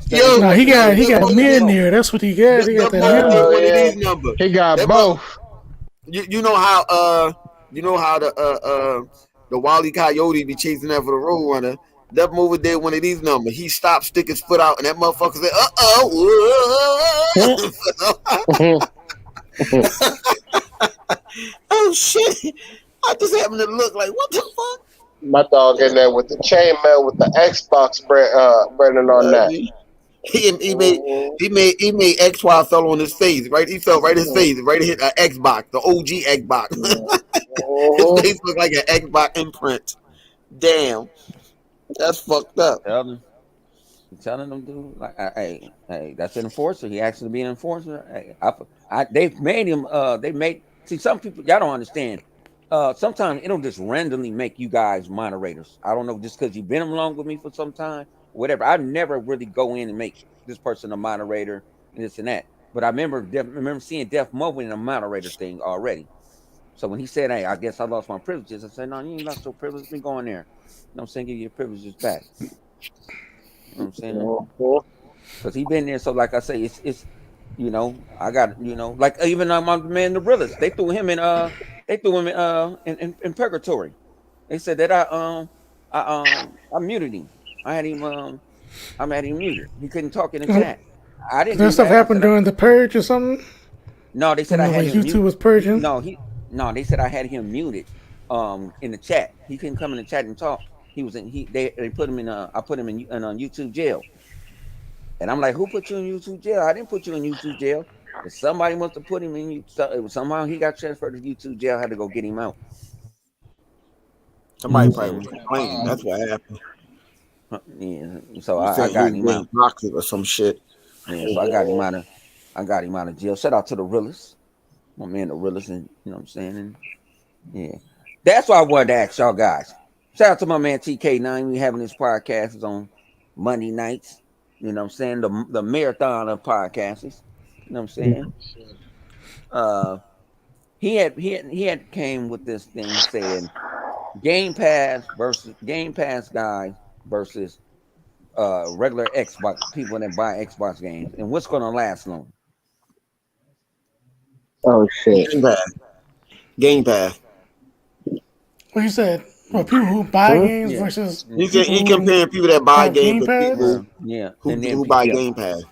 Yo,
No, he got
Def
mid
Mobile-
there. That's what he got. He got
Def
that
Mobile
mid.
one of
yeah.
these numbers.
He got
That
both.
You know how the Wally Coyote be chasing after the road runner. Def Mover did one of these numbers. He stopped, stick his foot out, and that motherfucker said, oh shit. I just happened to look like, what the fuck?
My dog in there with the chainmail with the Xbox branding on that.
He made XY fell on his face, right? He fell right in his face, right hit an Xbox, the OG Xbox. His face looked like an Xbox imprint. Damn. That's fucked up.
I'm telling them, dude, like, hey, that's an enforcer. He actually be an enforcer. Hey, they've made him. See, some people y'all don't understand. Sometimes it'll just randomly make you guys moderators. I don't know, just because you've been along with me for some time, whatever. I never really go in and make this person a moderator and this and that. But I remember seeing Def Mobile in a moderator thing already. So when he said, "Hey, I guess I lost my privileges," I said, "No, you ain't lost your privileges. Been going there. You know what I'm saying? Give your privileges back." You know what I'm saying? Because he been there. So like I say, it's I got like even my man the Brothers, they threw him in in purgatory. They said that I muted him. I had him muted. He couldn't talk in the chat. I didn't.
That stuff happened during the purge or something.
No, they said I had
Like
him
YouTube was purging.
No, they said I had him muted in the chat. He couldn't come in the chat and talk. He was in. They put him in. I put him in YouTube jail. And I'm like, who put you in YouTube jail? I didn't put you in YouTube jail. But somebody must have put him in. Somehow he got transferred to YouTube jail. I had to go get him out.
Somebody probably was complaining. That's what happened.
Yeah. So
He
I
said
got
he
him
was
out.
toxic or some shit.
Yeah, so I got him out of. I got him out of jail. Shout out to the realest, my man, the realest, and you know what I'm saying. And yeah, that's why I wanted to ask y'all guys. Shout out to my man TK9. We having this podcast on Monday nights. You know what I'm saying? The marathon of podcasts. You know what I'm saying? He had came with this thing saying Game Pass guys versus regular Xbox people that buy Xbox games, and what's going to last long?
Oh shit.
Game Pass.
What you said? Well, people who buy games
Yeah.
versus
He comparing people that buy
have
games
Game
to
Pass?
people
Yeah,
who buy Game Pass.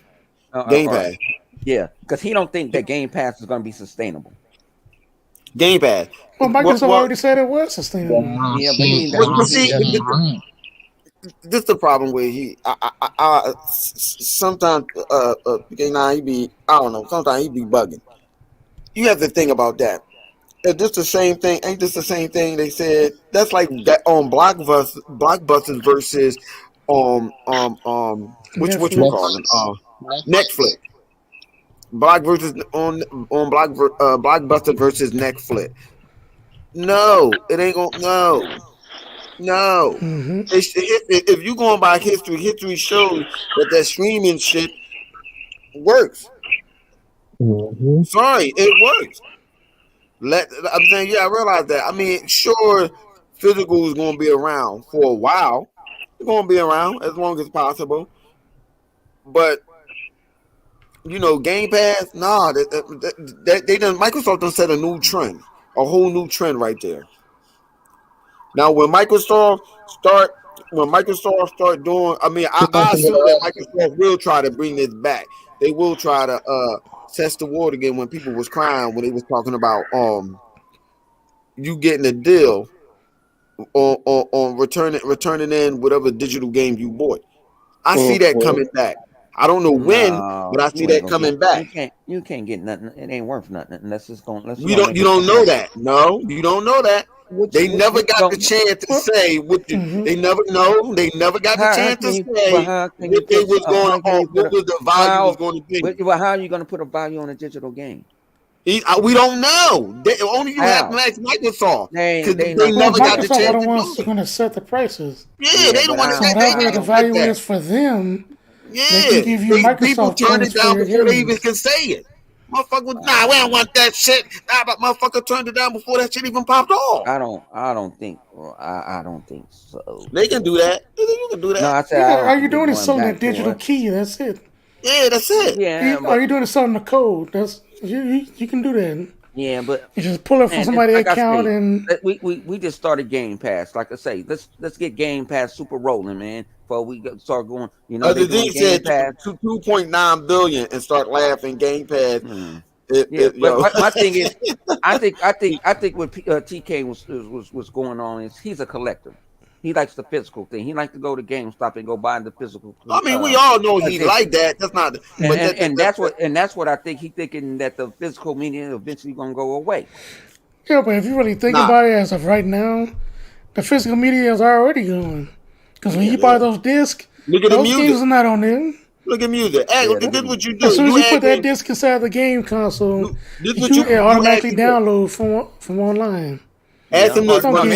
Game Pass.
Yeah, because he don't think that Game Pass is going to be sustainable.
Game Pass.
Well, Microsoft already said it was sustainable.
Yeah, but he
Well, see,
doesn't.
this is the problem with sometimes he be, I don't know, sometimes he be bugging. You have to think about that. Is this the same thing? Ain't this the same thing they said? That's like that on Blockbusters versus which you call it? Netflix. Blockbuster versus Netflix. No, it ain't gonna no.
Mm-hmm.
If you going by history shows that streaming shit works.
Mm-hmm.
Sorry, it works. I'm saying, yeah, I realize that. I mean, sure, physical is going to be around for a while. It's going to be around as long as possible. But you know, Game Pass, nah, they done. Microsoft done set a new trend, a whole new trend right there. Now, when Microsoft start doing, I mean, I assume that Microsoft will try to bring this back. They will try to test the water again when people was crying when they was talking about you getting a deal on returning in whatever digital game you bought. I see that coming back. I don't know when, but I see that coming back.
You can't get nothing. It ain't worth nothing unless it's going.
You don't know that. No, you don't know that. They never got the chance to say what they never know. They never got the chance to say what they was going on. What was the value was going to be?
Well, how are you going to put a value on a digital game?
We don't know. Only you have to ask Microsoft because they never got the chance.
Microsoft are the ones going to set the prices.
Yeah, they don't want to.
So whatever the value is for them,
yeah,
they can give you Microsoft
people turn it down before they even can say it. Motherfucker, we don't want that shit. Nah, but motherfucker turned it down before that shit even popped off.
I don't think so.
They can do that. You can do that.
No, I said,
all you're doing is selling a digital key. That's it.
Yeah, that's it.
Yeah,
all you're doing is selling the code. That's you can do that.
Yeah, but
you just pull it from somebody's account and
we just started Game Pass. Like I say, let's get Game Pass super rolling, man. Before we start going, you know,
the thing said 2.9 billion and start laughing. Game Pass.
But my thing is, I think what TK was going on is he's a collector. He likes the physical thing. He likes to go to GameStop and go buy the physical.
I mean, we all know he like that. That's not.
That's what I think. He thinking that the physical media eventually gonna go away.
Yeah, but if you really think about it, as of right now, the physical media is already gone. Because when you buy those discs, those games are not on there.
Look at music. Hey, this is what you do.
As soon as you put that disc inside the game console, you automatically download from online.
Ask him this, how many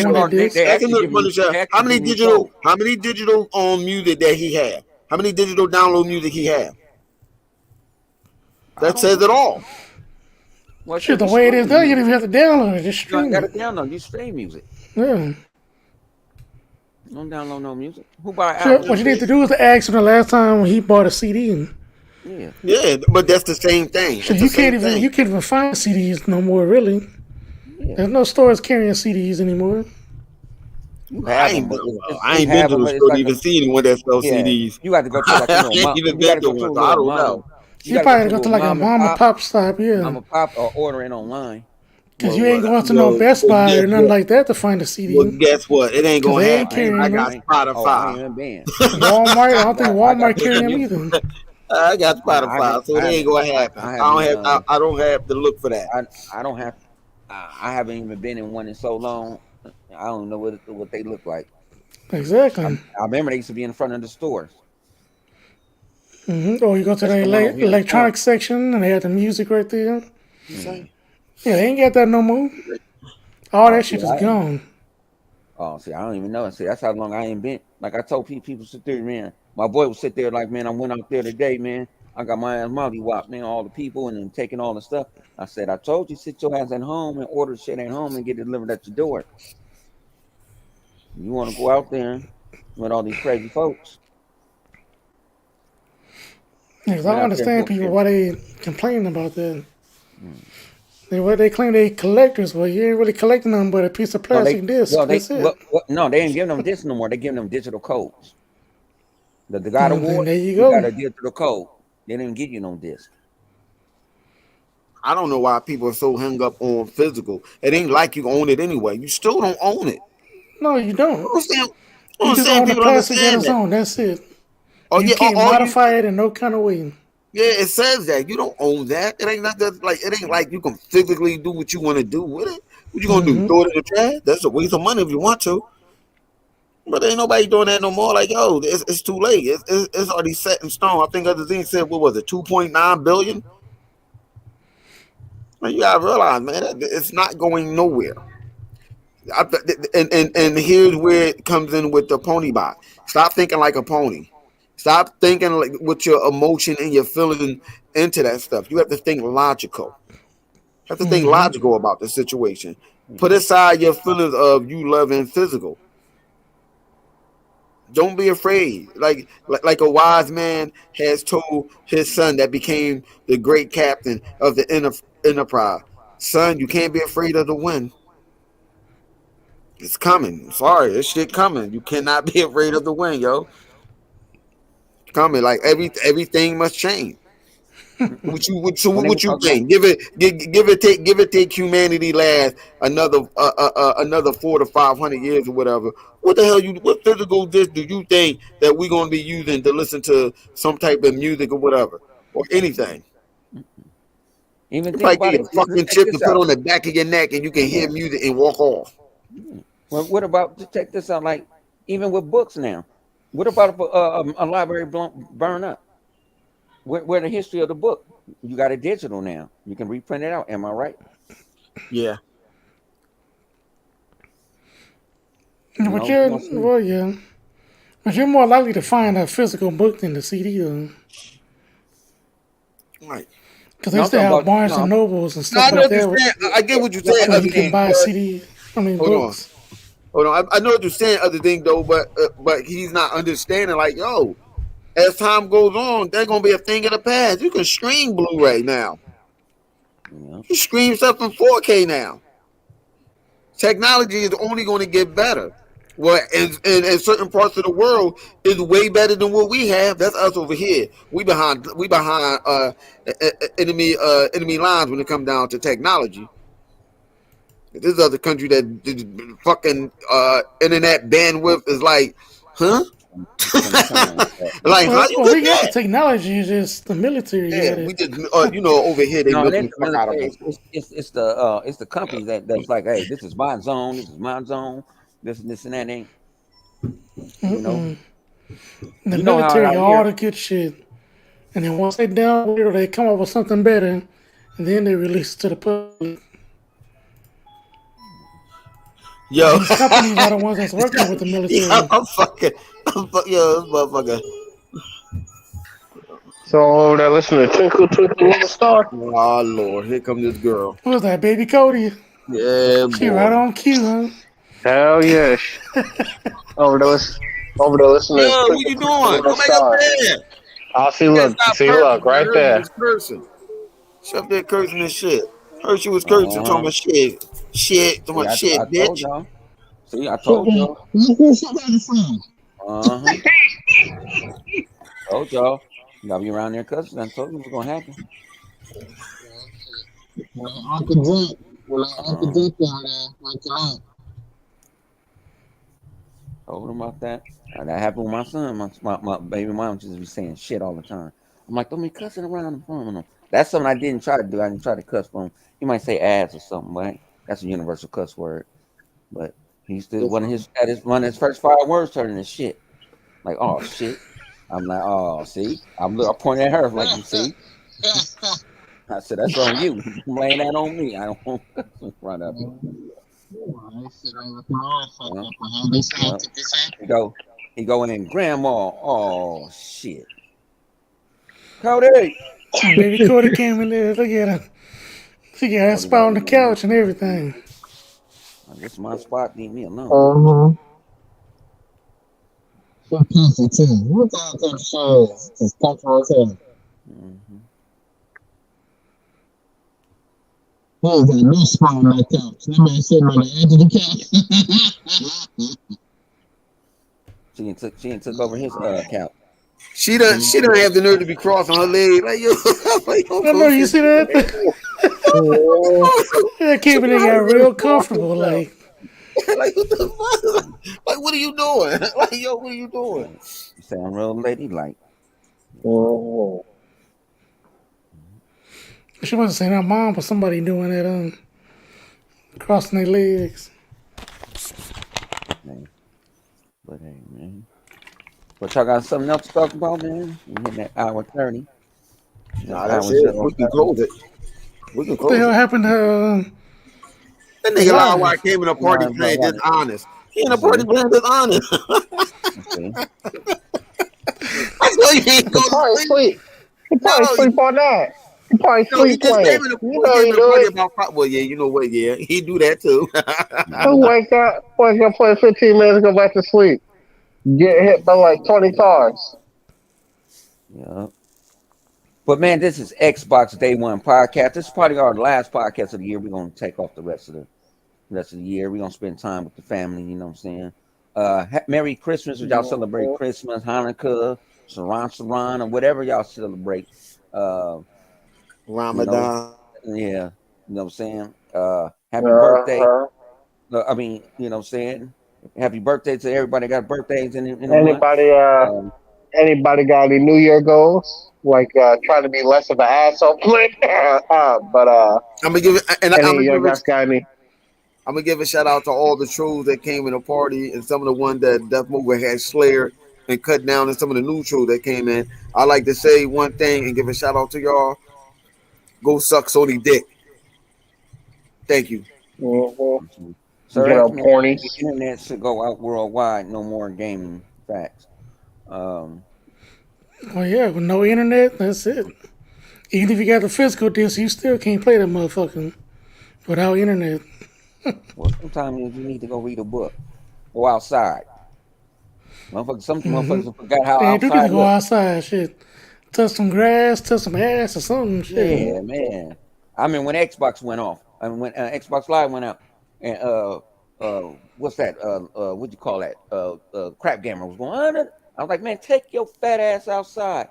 digital music that he had? How many digital download music he had? That says it all.
Well, shit, the way it is now, you don't even have to download it. Just stream
it. You got to download. You stream music.
Yeah.
Don't download no music. Who buy
albums? What you need to do is to ask him the last time he bought a CD.
Yeah, but that's the same thing.
So you can't even find CDs no more, really. Yeah. There's no stores carrying CDs anymore.
I ain't been to the store to even see anyone that sells CDs.
You got to go to like
you probably go to like a mom and pop stop,
mom and pop or ordering online.
Because you ain't going to no Best Buy or nothing like that to find a CD.
Well, guess what? It ain't
'Cause
gonna
they ain't
happen.
carrying
I
them.
got
I ain't
Spotify.
even been.
Walmart, I don't think
I
Walmart
got
carrying them
music.
either.
I got
I
Spotify, so it ain't
haven't.
gonna happen. I don't have to look for that.
I don't have. I haven't even been in one in so long. I don't know what they look like.
Exactly.
I remember they used to be in front of the stores.
Or you go to
That's
the
the one over here in
electronic section and they have the music right there.
You say?
Yeah, they ain't got that no more. All that
See,
shit is gone.
I don't even know. See, that's how long I ain't been. Like I told people sit there, man. My boy would sit there like, man, I went out there today, man. I got my ass molly-whopped, man, all the people and then taking all the stuff. I said, I told you, sit your ass at home and order shit at home and get it delivered at your door. You want to go out there with all these crazy folks?
Because
Went
I
out there
understand people why they complaining about that. They claim they collectors, but you ain't really collecting them but a piece of plastic disc. That's it.
No, they ain't giving them this no more. They giving them digital codes. The God
Then
Award,
there you
you
go.
got a digital code. They didn't give you no disc.
I don't know why people are so hung up on physical. It ain't like you own it anyway. You still don't own it.
No, you don't.
I understand. I
You just
understand
own the
people
plastic that
understand
it's
that.
on. That's it.
Oh
You
yeah,
can't
all you
modify it in no kind of way.
yeah, it says that you don't own that. It ain't nothing like it ain't like you can physically do what you want to do with it. What you gonna do? Throw it in the trash? That's a waste of money if you want to. But ain't nobody doing that no more. Like yo, it's too late. It's already set in stone. I think other thing said what was it, 2.9 billion? Man, you gotta realize, man, it's not going nowhere. And here's where it comes in with the pony bot. Stop thinking like a pony. Stop thinking like with your emotion and your feeling into that stuff. You have to think logical. You have to think logical about the situation. Put aside your feelings of you loving physical. Don't be afraid. Like a wise man has told his son that became the great captain of the enterprise. Son, you can't be afraid of the wind. It's coming. Sorry, this shit coming. You cannot be afraid of the wind, yo. It's coming. Like everything must change. What
When they were
you
talking about,
think? Give it take humanity last another 400 to 500 years or whatever. What physical disc do you think that we're gonna be using to listen to some type of music or whatever or anything?
even
You
think
probably
about
get
it.
a fucking
Check
chip to
this
put
out.
on the back of your neck and you can hear music and walk off.
Well, what about check this out? Like even with books now, what about if a library burn up? Where the history of the book? You got it digital now. You can reprint it out. Am I right?
Yeah.
You
But
know, you gonna see.
yeah. But you're more likely to find a physical book than the CD, though.
Right.
Because they
No, I'm
still
talking
have
about
Barnes and
no.
Nobles and
No,
stuff
I know
like
what you're
that
saying. I get what you're
Yeah,
saying.
I'm
where
just
you can
saying.
buy
But hold on.
books.
Hold on. I know what you're saying. Other thing though, but he's not understanding. Like yo, as time goes on, they're gonna be a thing of the past. You can stream Blu-ray now.
Yeah.
You stream stuff in 4K now. Technology is only going to get better. Well, in certain parts of the world is way better than what we have. That's us over here. We behind enemy lines when it comes down to technology. This other country that fucking internet bandwidth is like, huh?
20 times.
Like how you
Well,
get
we got the
that?
technology. It's just the military
Yeah,
got it.
we just over here they
No, it
milking
ain't
the
the
fuck out of
military.
us.
It's the companies that's like, hey, this is my zone. This is my zone. This and that ain't. You know.
The
You know how
military
out
got all
here.
the good shit. And then once they down with it or they come up with something better, and then they release it to the public.
Yo,
These companies are the ones that's working with the
yeah,
military.
yo, this motherfucker.
So over there listening to Twinkle Twinkle Little Star.
Oh Lord, here comes this girl.
What was that, baby Cody?
Yeah,
She right
boy.
on cue, huh?
Hell yes. Over there, over there listening to
Yo, what
Twinkle
you
Twinkle
doing?
Little
Come back up
Star.
there.
I see,
You gotta
look,
stop
see, look,
cursing, man.
right
Hershey
there.
was cursing. She up there cursing and shit. Hershey was cursing, talking
Uh-huh.
about shit. Shit, talking
See,
about
I
shit,
told
bitch.
y'all. See, I told y'all. Uh-huh. Told y'all. Y'all be around there cussing. I told you what's gonna happen.
Uncle Jake. When I opened
Um,
up on there, waking up.
told him about that. That happened with my son. My baby mom just be saying shit all the time. I'm like, don't be cussing around in front of him. That's something I didn't try to do. I didn't try to cuss for him. He might say ass or something, but that's a universal cuss word. But he still one of his first 5 words turned into shit. Like, oh shit. I'm like, oh, see, I'm pointing at her like, you see. I said, that's on you. You laying that on me. I don't want to cuss in front of you. Yeah, yeah. He go in, grandma. Oh shit, Cody.
Baby Cody came in there. Look at her. She got that
Cody
spot
like,
on the couch and everything.
this is my spot. Leave me alone.
Uh-huh. So peaceful too. What the good shows? Just comfortable as hell.
Mm-hmm.
He ain't got no spot on that couch. That man sitting on the edge of the couch.
She ain't took over his couch.
She don't have the nerve to be crossing her leg. Like, yo, like,
I know you see that. That kid in there got real comfortable. Like,
like, what the fuck? Like, what are you doing? Like, yo, what are you doing?
You sound real ladylike.
she wasn't saying her mom, but somebody doing that, crossing their legs.
Man. But hey, man. But y'all got something else to talk about, man? We hitting that hour 30.
Nah, that's it. We can close it. We can
What the hell
close it.
happened to
That nigga
Why?
Lyle came in a party
Why?
playing
Why?
dishonest. He in a party playing dishonest.
Okay.
I know you ain't
He
going
probably
to sleep.
sleep. He probably
No,
sleep on that. He probably
no, he
sleep
just
playing.
came in a,
You know
he
he
came in a
do
party
it.
about well, yeah, you know what, yeah, he do that too.
He'll wake up, play 15 minutes, go back to sleep. Get hit by like 20 cars.
Yeah. But man, this is Xbox Day One podcast. This is probably our last podcast of the year. We're gonna take off the rest of the year. We're gonna spend time with the family. You know what I'm saying? Merry Christmas, if y'all celebrate Christmas, Hanukkah, Saran, or whatever y'all celebrate.
Ramadan.
Yeah, you know what I'm saying? Happy birthday. I mean, you know what I'm saying? Happy birthday to everybody got birthdays in the month.
Anybody got any New Year goals? Like trying to be less of an asshole. But
I'm gonna give it, and
any of y'all guys got any?
I'm gonna give a shout out to all the trolls that came in the party, and some of the ones that Death Mover had Slayer and cut down, and some of the new trolls that came in. I like to say one thing and give a shout out to y'all. Go suck Sony dick. Thank you.
Mm-hmm.
So
Get on
the
pornies.
internet should go out worldwide. No more gaming facts.
Well, yeah, with no internet, that's it. Even if you got the physical disc, you still can't play that motherfucker without internet.
Well, sometimes you need to go read a book. Go outside. Some motherfuckers forgot how
They do need
outside
to go
look.
outside, shit. Touch some grass, touch some ass or something, shit.
Yeah, man. I mean, when Xbox went off, I mean, when Xbox Live went out, and what's that? What you call that? Crap gamer was going on. I was like, man, take your fat ass outside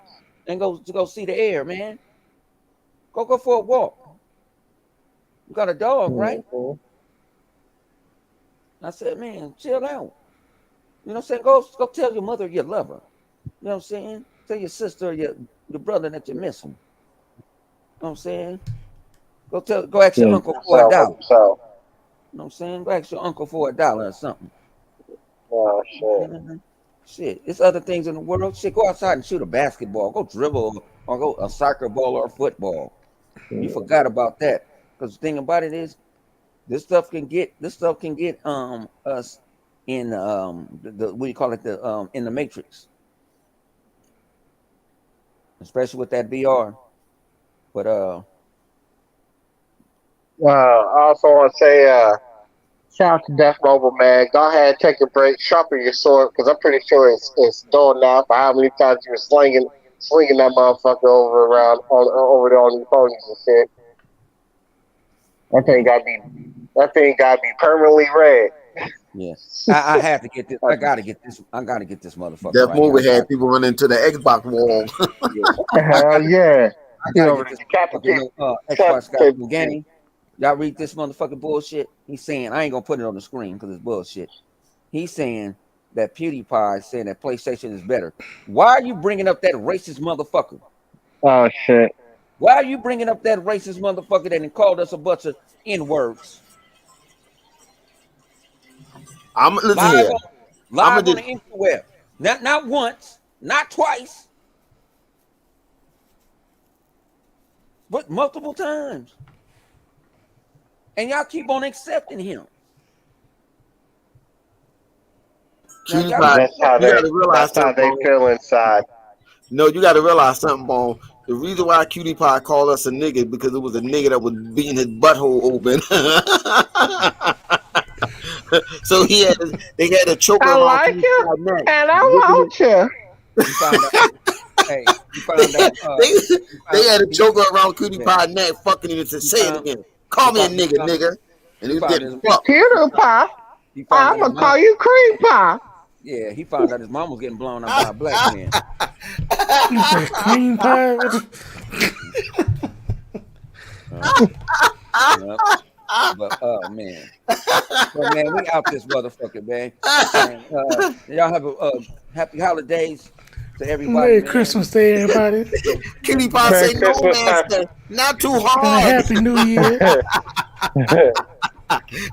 and go see the air, man. Go for a walk. You got a dog, right?
Mm-hmm.
I said, man, chill out. You know what I'm saying? Go tell your mother you love her. You know what I'm saying? Tell your sister or your brother that you miss them. You know what I'm saying? Go ask your uncle for $1. You know what I'm saying? Go ask your uncle for $1 or something.
Oh shit.
Shit, it's other things in the world. Shit, go outside and shoot a basketball, go dribble, or go a soccer ball or a football. You forgot about that. Because the thing about it is, this stuff can get us in the what do you call it, the in the matrix, especially with that VR. But
I also want to say shout out to Death Mobile, man. Go ahead, take a break, sharpen your sword, because I'm pretty sure it's dull now for how many times you were slinging that motherfucker over there on the ponies and shit. That thing gotta be permanently red.
yeah, I have to get this. I gotta get this motherfucker
Death
right
Mover
here.
had people running into the Xbox wall.
Yeah.
Hell yeah.
I gotta get this.
Decapitated.
Xbox got Bugatti. Y'all read this motherfucking bullshit? He's saying, I ain't gonna put it on the screen because it's bullshit. He's saying that PewDiePie saying that PlayStation is better. Why are you bringing up that racist motherfucker?
Oh shit.
Why are you bringing up that racist motherfucker that called us a bunch of N-words?
I'm listen
Live
here.
on the interweb. Not once, not twice, but multiple times. And y'all keep on accepting him.
PewDiePie,
That's how
you gotta realize
that's how they
something.
feel inside.
No, you gotta realize something, Bone. The reason why PewDiePie called us a nigga because it was a nigga that was beating his butthole open. So they had a choker
I
around
like you,
PewDiePie's neck.
and I want you.
You found out. Hey, you found out.
They had a choker around PewDiePie's neck, fucking him and said, "Say it again. Call me a nigga, nigga." And he was getting fucked.
PewDiePie, I'm gonna call you Cream Pie.
Yeah, he found out his mom was getting blown up by a black man.
You said cream pie?
But oh man, but man, we out this motherfucker, man. And, y'all have a happy holidays to everybody.
Merry
man.
Christmas to everybody.
PewDiePie
Merry
say, "No,
Christmas,
master, not too
And a
hard.
happy new year.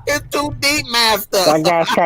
It's too deep, master."
That guy's trying